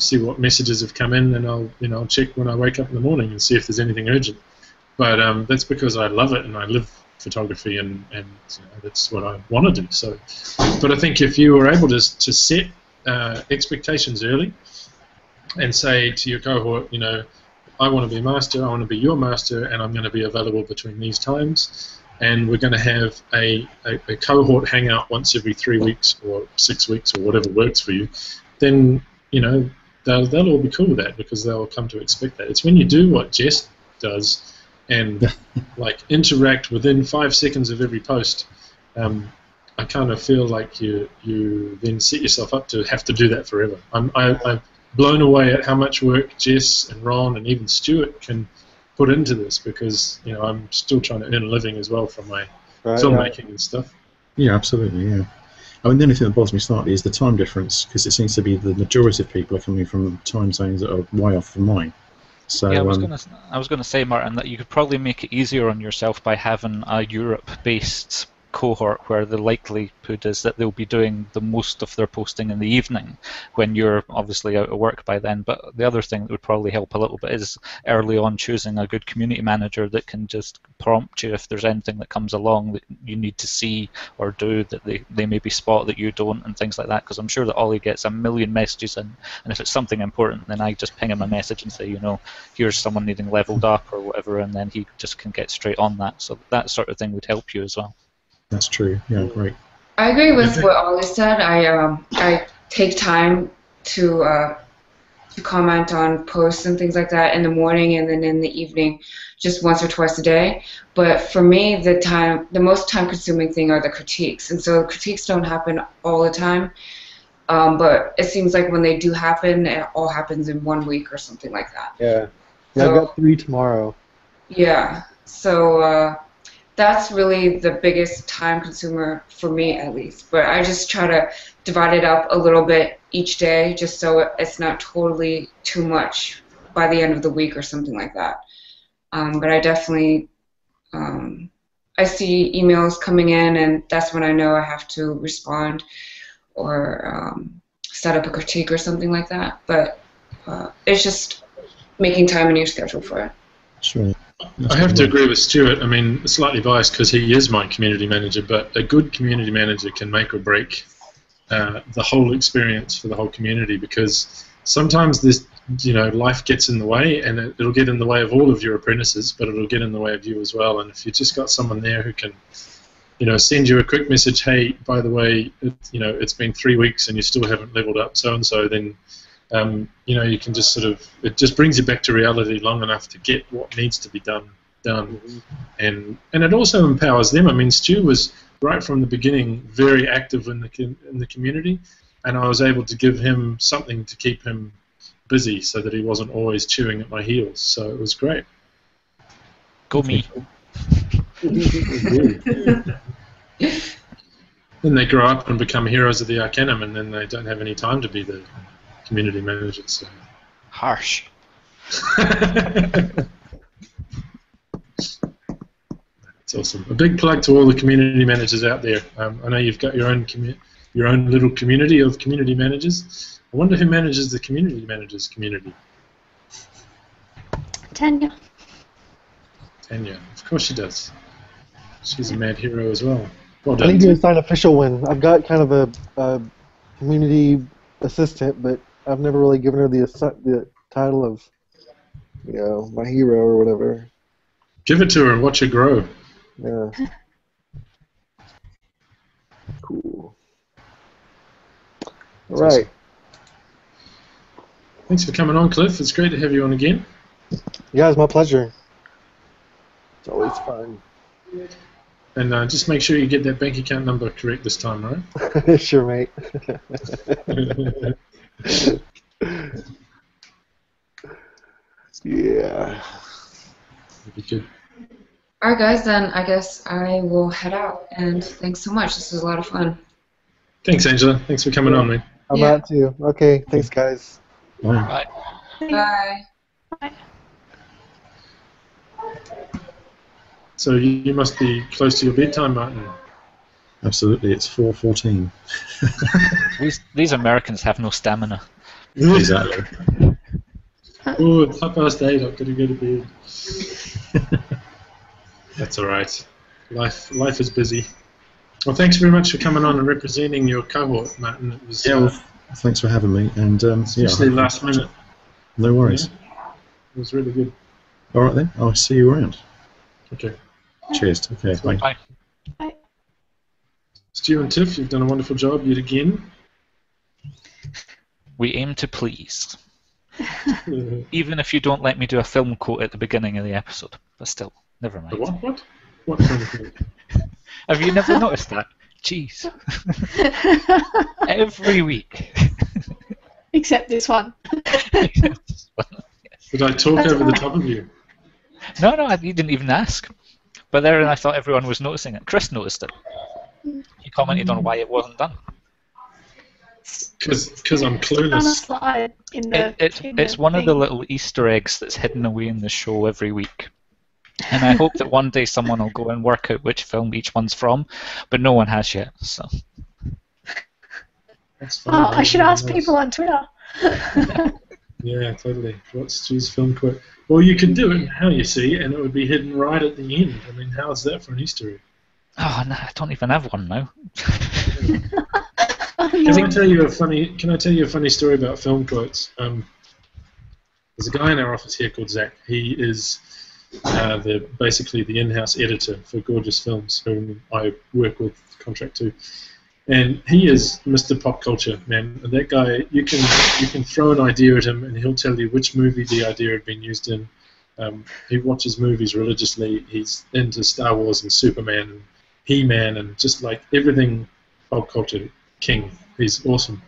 see what messages have come in, and I'll check when I wake up in the morning and see if there's anything urgent. But that's because I love it and I live photography, and that's what I want to do. So, but I think if you were able to set expectations early and say to your cohort, I want to be master, I want to be your master, and I'm going to be available between these times, and we're going to have a cohort hangout once every 3 weeks or 6 weeks or whatever works for you, then they'll all be cool with that because they'll come to expect that. It's when you do what Jess does and like interact within 5 seconds of every post, I kind of feel like you then set yourself up to have to do that forever. I'm blown away at how much work Jess and Ron and even Stuart can put into this because I'm still trying to earn a living as well from my filmmaking and stuff. Yeah, absolutely. Yeah. I mean, the only thing that bothers me slightly is the time difference, because it seems to be the majority of people are coming from time zones that are way off from mine. So, yeah, I was gonna say, Martin, that you could probably make it easier on yourself by having a Europe-based cohort where the likelihood is that they'll be doing the most of their posting in the evening when you're obviously out of work by then. But the other thing that would probably help a little bit is early on choosing a good community manager that can just prompt you if there's anything that comes along that you need to see or do that they maybe spot that you don't, and things like that, because I'm sure that Ollie gets a million messages in, and if it's something important then I just ping him a message and say, here's someone needing leveled up or whatever, and then he just can get straight on that. So that sort of thing would help you as well. That's true. Yeah, great. I agree with what Ollie said. I take time to comment on posts and things like that in the morning and then in the evening, just once or twice a day. But for me, the most time-consuming thing are the critiques, and so the critiques don't happen all the time. But it seems like when they do happen, it all happens in 1 week or something like that. Yeah. So, I've got 3 tomorrow. Yeah. So. That's really the biggest time consumer for me, at least. But I just try to divide it up a little bit each day, just so it's not totally too much by the end of the week or something like that. But I definitely, I see emails coming in, and that's when I know I have to respond or set up a critique or something like that. But it's just making time in your schedule for it. Sure. I have to agree with Stuart. I mean, slightly biased because he is my community manager, but a good community manager can make or break the whole experience for the whole community, because sometimes this, life gets in the way, and it'll get in the way of all of your apprentices, but it'll get in the way of you as well. And if you've just got someone there who can, send you a quick message, hey, by the way, it's been 3 weeks and you still haven't leveled up so-and-so, then you can just it just brings you back to reality long enough to get what needs to be done, and it also empowers them. I mean, Stu was right from the beginning very active in the community, and I was able to give him something to keep him busy so that he wasn't always chewing at my heels. So it was great. Go me. Then they grow up and become heroes of the Arcanum, and then they don't have any time to be the community manager. So. Harsh. That's awesome. A big plug to all the community managers out there. I know you've got your own little community of community managers. I wonder who manages the community managers community. Tanya. Tanya, of course she does. She's a mad hero as well. Well I done. need to assign an official one. I've got kind of a community assistant, but I've never really given her the title of, my hero or whatever. Give it to her and watch her grow. Yeah. Cool. All right. Thanks for coming on, Cliff. It's great to have you on again. Yeah, it's my pleasure. It's always fun. And just make sure you get that bank account number correct this time, right? Sure, mate. Yeah. That'd be good. All right, guys, then I guess I will head out, and thanks so much. This was a lot of fun. Thanks, Angela. Thanks for coming on, man. I'm out too. Okay, thanks, guys. Bye. Bye. Bye. So you must be close to your bedtime, Martin. Absolutely, it's 4:14. These Americans have no stamina. Exactly. Oh, it's 8:30. I've got to go to bed. That's all right. Life is busy. Well, thanks very much for coming on and representing your cohort, Martin. It was Thanks for having me, and especially last minute. No worries. Yeah, it was really good. All right then, I'll see you around. Okay. Cheers. Okay. Bye. Bye. Stu and Tiff, you've done a wonderful job yet again. We aim to please. Even if you don't let me do a film quote at the beginning of the episode. But still, never mind. What? What kind of thing? Have you never noticed that? Jeez. Every week. Except this one. Did I talk over the top of you? No, you didn't even ask. But there, I thought everyone was noticing it. Chris noticed it. He commented on why it wasn't done. Because I'm clueless. It's one of the little Easter eggs that's hidden away in the show every week. And I hope that one day someone will go and work out which film each one's from, but no one has yet. So. That's fine. I should ask people on Twitter. Yeah, totally. What's Stu's film quote? Well, you could do it now, you see, and it would be hidden right at the end. I mean, how's that for an Easter egg? Oh, no, I don't even have one now. Can I tell you a funny story about film quotes? There's a guy in our office here called Zach. He is basically the in-house editor for Gorgeous Films, whom I work with, contract to. And he is Mr. Pop Culture, man. And that guy, you can throw an idea at him, and he'll tell you which movie the idea had been used in. He watches movies religiously. He's into Star Wars and Superman and He-Man and just like everything pop culture king. He's awesome.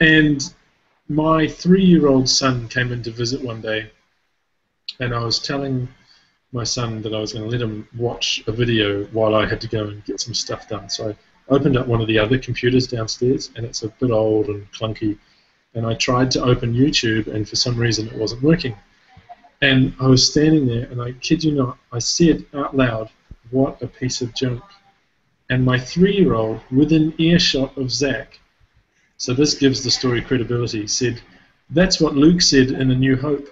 And my 3-year-old son came in to visit one day, and I was telling my son that I was going to let him watch a video while I had to go and get some stuff done. So I opened up one of the other computers downstairs, and it's a bit old and clunky, and I tried to open YouTube, and for some reason it wasn't working. And I was standing there, and I kid you not, I said out loud, "What a piece of junk." And my 3-year-old, within earshot of Zach, so this gives the story credibility, said, "That's what Luke said in A New Hope."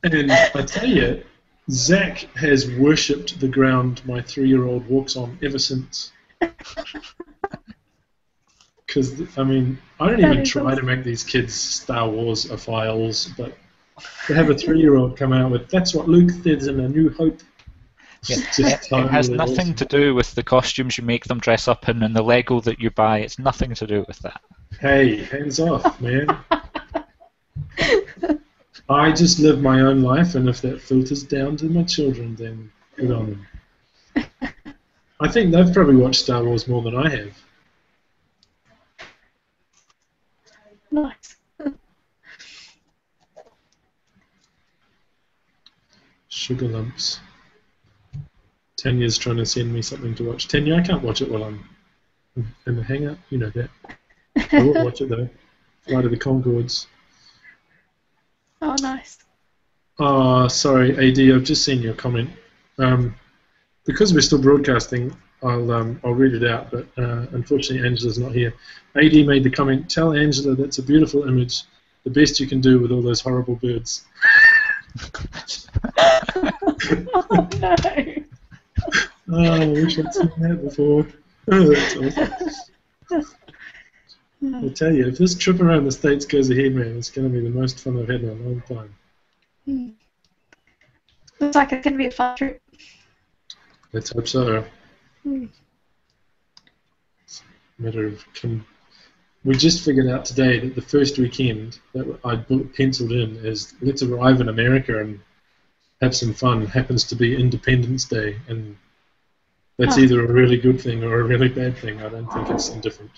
And I tell you, Zach has worshipped the ground my 3-year-old walks on ever since. Because, I mean, I don't even try to make these kids Star Wars files, but to have a 3-year-old come out with, "That's what Luke said in A New Hope." Yeah. It has nothing to do with the costumes you make them dress up in and the Lego that you buy. It's nothing to do with that. Hey, hands off, man. I just live my own life, and if that filters down to my children, then good on them. I think they've probably watched Star Wars more than I have. Nice. Sugar lumps. Tanya's trying to send me something to watch. Tanya, I can't watch it while I'm in the hangout. You know that. I will watch it though. Flight of the Conchords. Oh, nice. Oh, sorry, AD. I've just seen your comment. Because we're still broadcasting, I'll read it out. But unfortunately, Angela's not here. AD made the comment. "Tell Angela that's a beautiful image. The best you can do with all those horrible birds." Oh no. Oh, I wish I'd seen that before. Oh, that's awesome. I tell you, if this trip around the States goes ahead, man, it's going to be the most fun I've had in a long time. Looks like it's going to be a fun trip. Let's hope so. It's a matter of we just figured out today that the first weekend that I penciled in is let's arrive in America and have some fun happens to be Independence Day, and that's either a really good thing or a really bad thing. I don't think it's indifferent.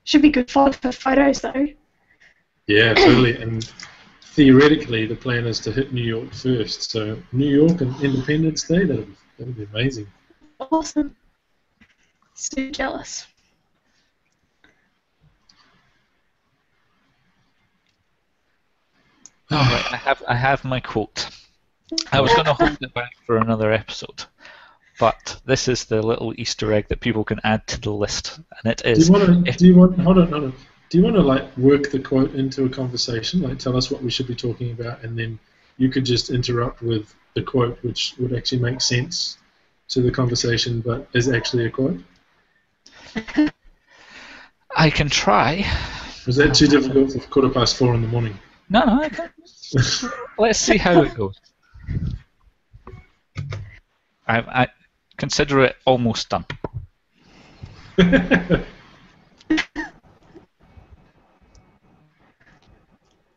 Should be good fun for photos, though. Yeah, totally. And theoretically, the plan is to hit New York first. So New York and Independence Day, that'll be amazing. Awesome. So jealous. Right, I have my quote. I was going to hold it back for another episode, but this is the little Easter egg that people can add to the list, and it is. Hold on. Do you want to like work the quote into a conversation? Like tell us what we should be talking about, and then you could just interrupt with the quote, which would actually make sense to the conversation, but is actually a quote. I can try. Was that too difficult for 4:15 in the morning? No, I can. Let's see how it goes. I consider it almost done.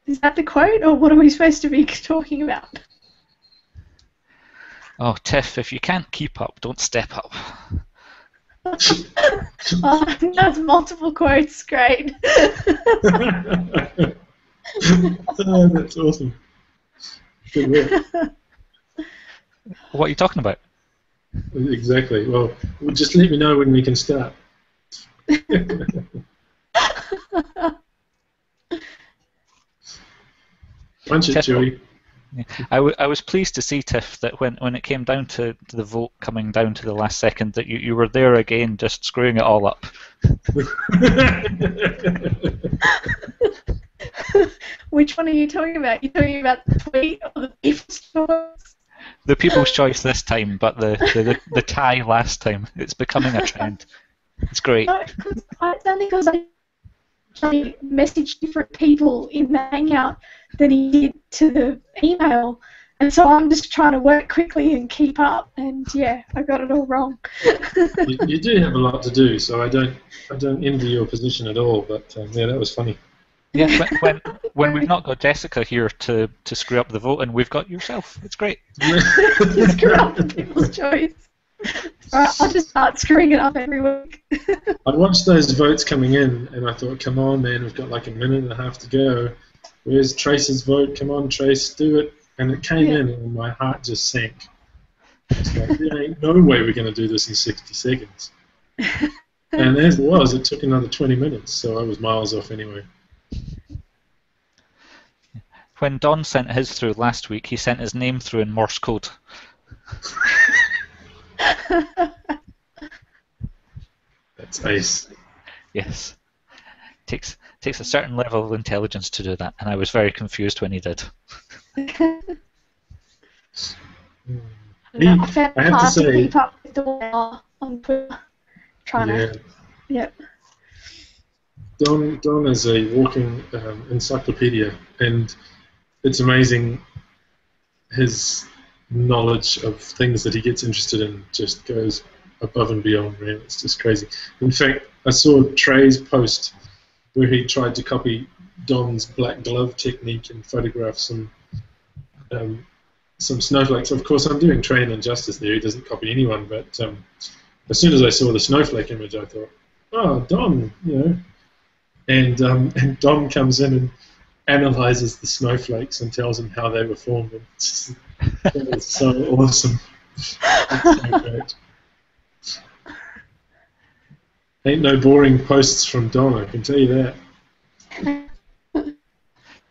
Is that the quote, or what are we supposed to be talking about? Oh, Tiff, if you can't keep up, don't step up. Oh, that's multiple quotes. Great. Oh, that's awesome. Good work. What are you talking about? Exactly. Well, just let me know when we can start. Punch it, Joey. Yeah. I was pleased to see, Tiff, that when it came down to the vote coming down to the last second, that you were there again, just screwing it all up. Which one are you talking about? You talking about the tweet or the people's choice? The People's Choice this time, but the tie last time. It's becoming a trend. It's great. No, it's only because I messaged different people in the Hangout than he did to the email, and so I'm just trying to work quickly and keep up, and yeah, I got it all wrong. You do have a lot to do, so I don't envy your position at all. But yeah, that was funny. Yeah, when we've not got Jessica here to screw up the vote, and we've got yourself. It's great. To screw up the People's Choice. Alright, I'll just start screwing it up every week. I'd watched those votes coming in, and I thought, come on, man, we've got like a minute and a half to go. Where's Trace's vote? Come on, Trace, do it. And it came in, and my heart just sank. It's like, there ain't no way we're going to do this in 60 seconds. And as it was, it took another 20 minutes, so I was miles off anyway. When Don sent his through last week, he sent his name through in Morse code. That's ace. Yes. Takes a certain level of intelligence to do that, and I was very confused when he did. I found it hard to keep up with the weather on Twitter. Yep. Don is a walking encyclopedia, and it's amazing his knowledge of things that he gets interested in just goes above and beyond, man. It's just crazy. In fact, I saw Trey's post where he tried to copy Don's black glove technique and photograph some snowflakes. Of course, I'm doing Trey an injustice there. He doesn't copy anyone, but as soon as I saw the snowflake image, I thought, oh, Don, you know. And Don comes in and analyzes the snowflakes and tells him how they were formed. And that was so awesome. That's so great. Ain't no boring posts from Don, I can tell you that.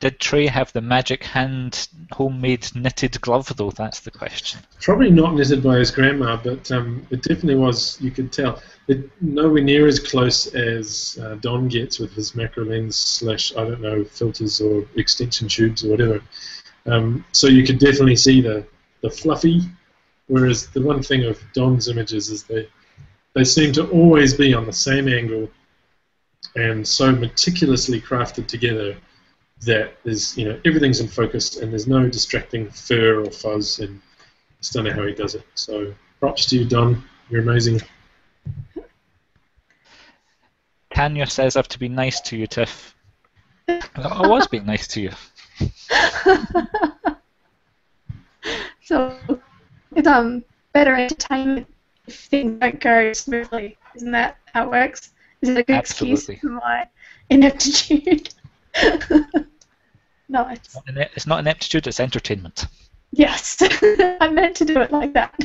Did Trey have the magic hand homemade knitted glove, though? That's the question. Probably not knitted by his grandma, but it definitely was, you could tell. It nowhere near as close as Don gets with his macro lens / I don't know, filters or extension tubes or whatever. So you could definitely see the fluffy, whereas the one thing of Don's images is they seem to always be on the same angle and so meticulously crafted together that there's, you know, everything's in focus and there's no distracting fur or fuzz, and I just don't know how he does it. So props to you, Don. You're amazing. Tanya says I have to be nice to you, Tiff. I was being nice to you. So it's better entertainment if things don't go smoothly. Isn't that how it works? Is it a good excuse for my ineptitude? Nice. It's not ineptitude, it's entertainment. Yes, I meant to do it like that.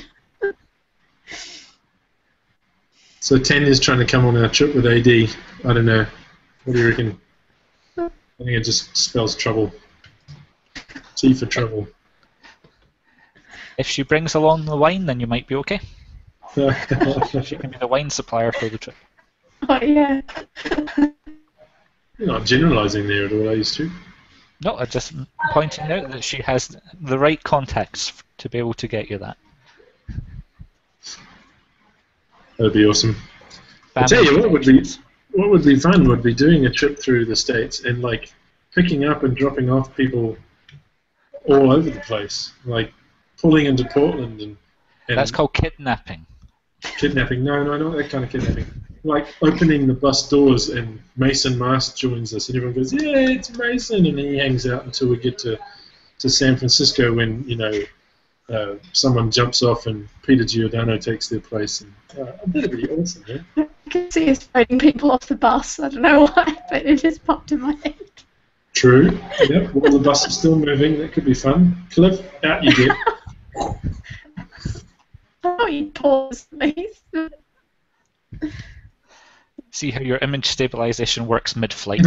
So Tanya's trying to come on our trip with AD. I don't know. What do you reckon? I think it just spells trouble. T for trouble. If she brings along the wine, then you might be okay. She can be the wine supplier for the trip. Oh, yeah. You're not generalising there at all, are you, Stu? No, I'm just pointing out that she has the right contacts to be able to get you that. That'd be awesome. I tell you what would be fun would be doing a trip through the States and like picking up and dropping off people all over the place, like pulling into Portland and That's called kidnapping. Kidnapping? No, not that kind of kidnapping. Like opening the bus doors and Mason Mast joins us and everyone goes, yeah, it's Mason, and he hangs out until we get to San Francisco when, you know, someone jumps off and Peter Giordano takes their place. And that'd be awesome, yeah? I can see us voting people off the bus. I don't know why, but it just popped in my head. True. Yep. While the bus is still moving, that could be fun. Cliff, out you get. Oh, you pause, please. See how your image stabilization works mid-flight.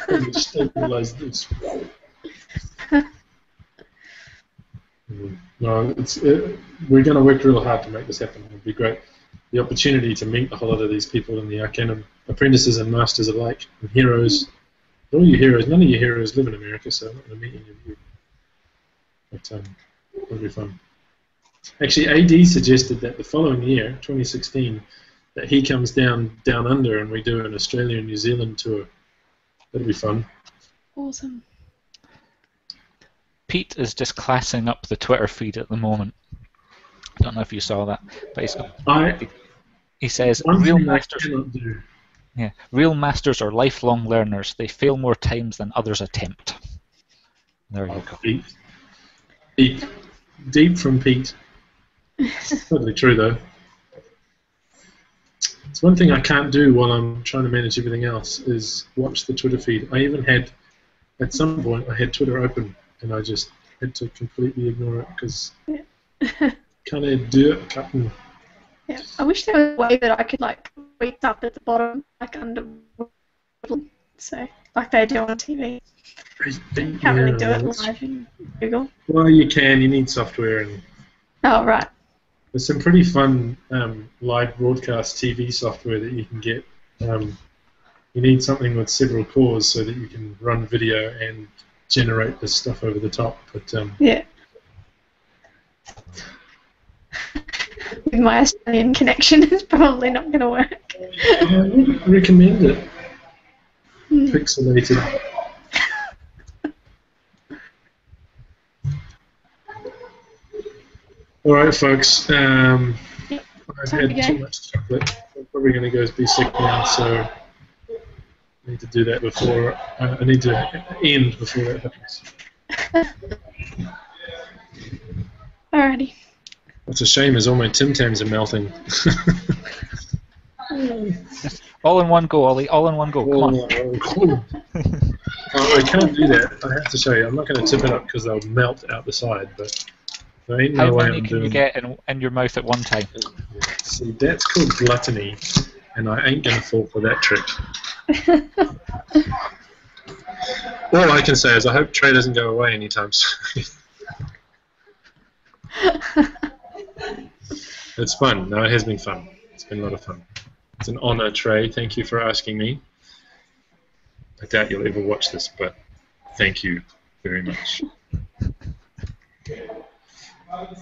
Image stabilize this. No, we're going to work real hard to make this happen. It would be great. The opportunity to meet a whole lot of these people in the Arcanum, apprentices and masters alike, and heroes. All your heroes, none of your heroes live in America, so I'm not going to meet any of you. But it'll be fun. Actually, AD suggested that the following year, 2016, that he comes down under and we do an Australia and New Zealand tour. That'll be fun. Awesome. Pete is just classing up the Twitter feed at the moment. I don't know if you saw that, but he says real masters are lifelong learners. They fail more times than others attempt. There you go. Deep from Pete. Totally true though. It's one thing I can't do while I'm trying to manage everything else is watch the Twitter feed. I even had, at some point, I had Twitter open and I just had to completely ignore it because kind of dirt cutting. Yeah, I wish there was a way that I could like tweet up at the bottom, like under, so like they do on TV. You can't really do it live in Google. Well, you can. You need software and. Oh right. There's some pretty fun live broadcast TV software that you can get. You need something with several cores so that you can run video and generate this stuff over the top. But yeah. With my Australian connection, it's probably not going to work. I wouldn't recommend it. Pixelated. All right, folks. I've had too much chocolate. I'm probably going to go be sick now, so I need to do that before. I need to end before that happens. Alrighty. What's a shame is all my Tim Tams are melting. All in one go, Ollie. All in one go. Come on. I can't do that. I have to show you. I'm not going to tip it up because they'll melt out the side, but. There ain't How no way many I'm can doing you get in your mouth at one time? See, that's called gluttony, and I ain't going to fall for that trick. All I can say is I hope Trey doesn't go away anytime soon. It's fun. No, it has been fun. It's been a lot of fun. It's an honor, Trey. Thank you for asking me. I doubt you'll ever watch this, but thank you very much.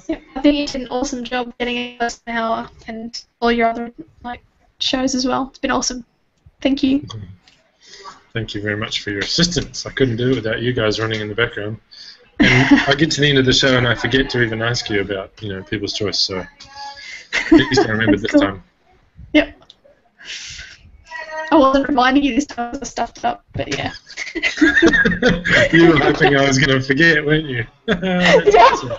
Yeah, I think you did an awesome job getting us an hour and all your other shows as well. It's been awesome. Thank you. Thank you very much for your assistance. I couldn't do it without you guys running in the background. And I get to the end of the show and I forget to even ask you about, People's Choice. So please don't remember this time. Yep. I wasn't reminding you this time. I stuffed it up, but yeah. You were hoping I was going to forget, weren't you? That's awesome.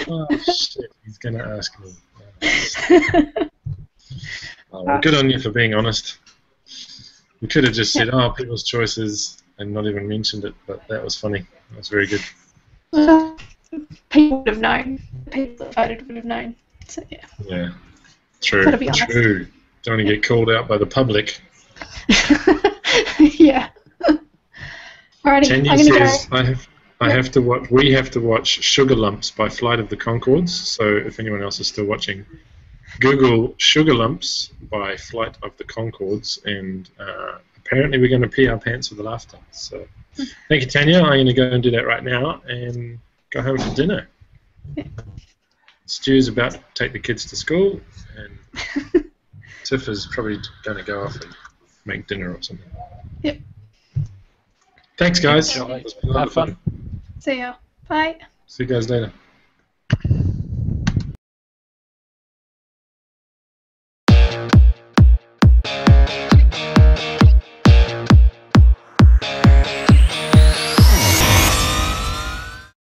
Oh shit! He's going to ask me. Oh, well, good on you for being honest. You could have just said, "Oh, People's Choices," and not even mentioned it, but that was funny. That was very good. People would have known. People that voted would have known. So yeah. Yeah. True. True. Don't want to get called out by the public. Yeah. Alrighty. Tanya says, We have to watch Sugar Lumps by Flight of the Conchords. So if anyone else is still watching, Google Sugar Lumps by Flight of the Conchords, and apparently we're going to pee our pants with the laughter. So thank you, Tanya. I'm going to go and do that right now and go home for dinner. Stu's about to take the kids to school, and Tiff is probably going to go off and make dinner or something. Yep. Thanks, guys. Have fun. See ya. Bye. See you guys later.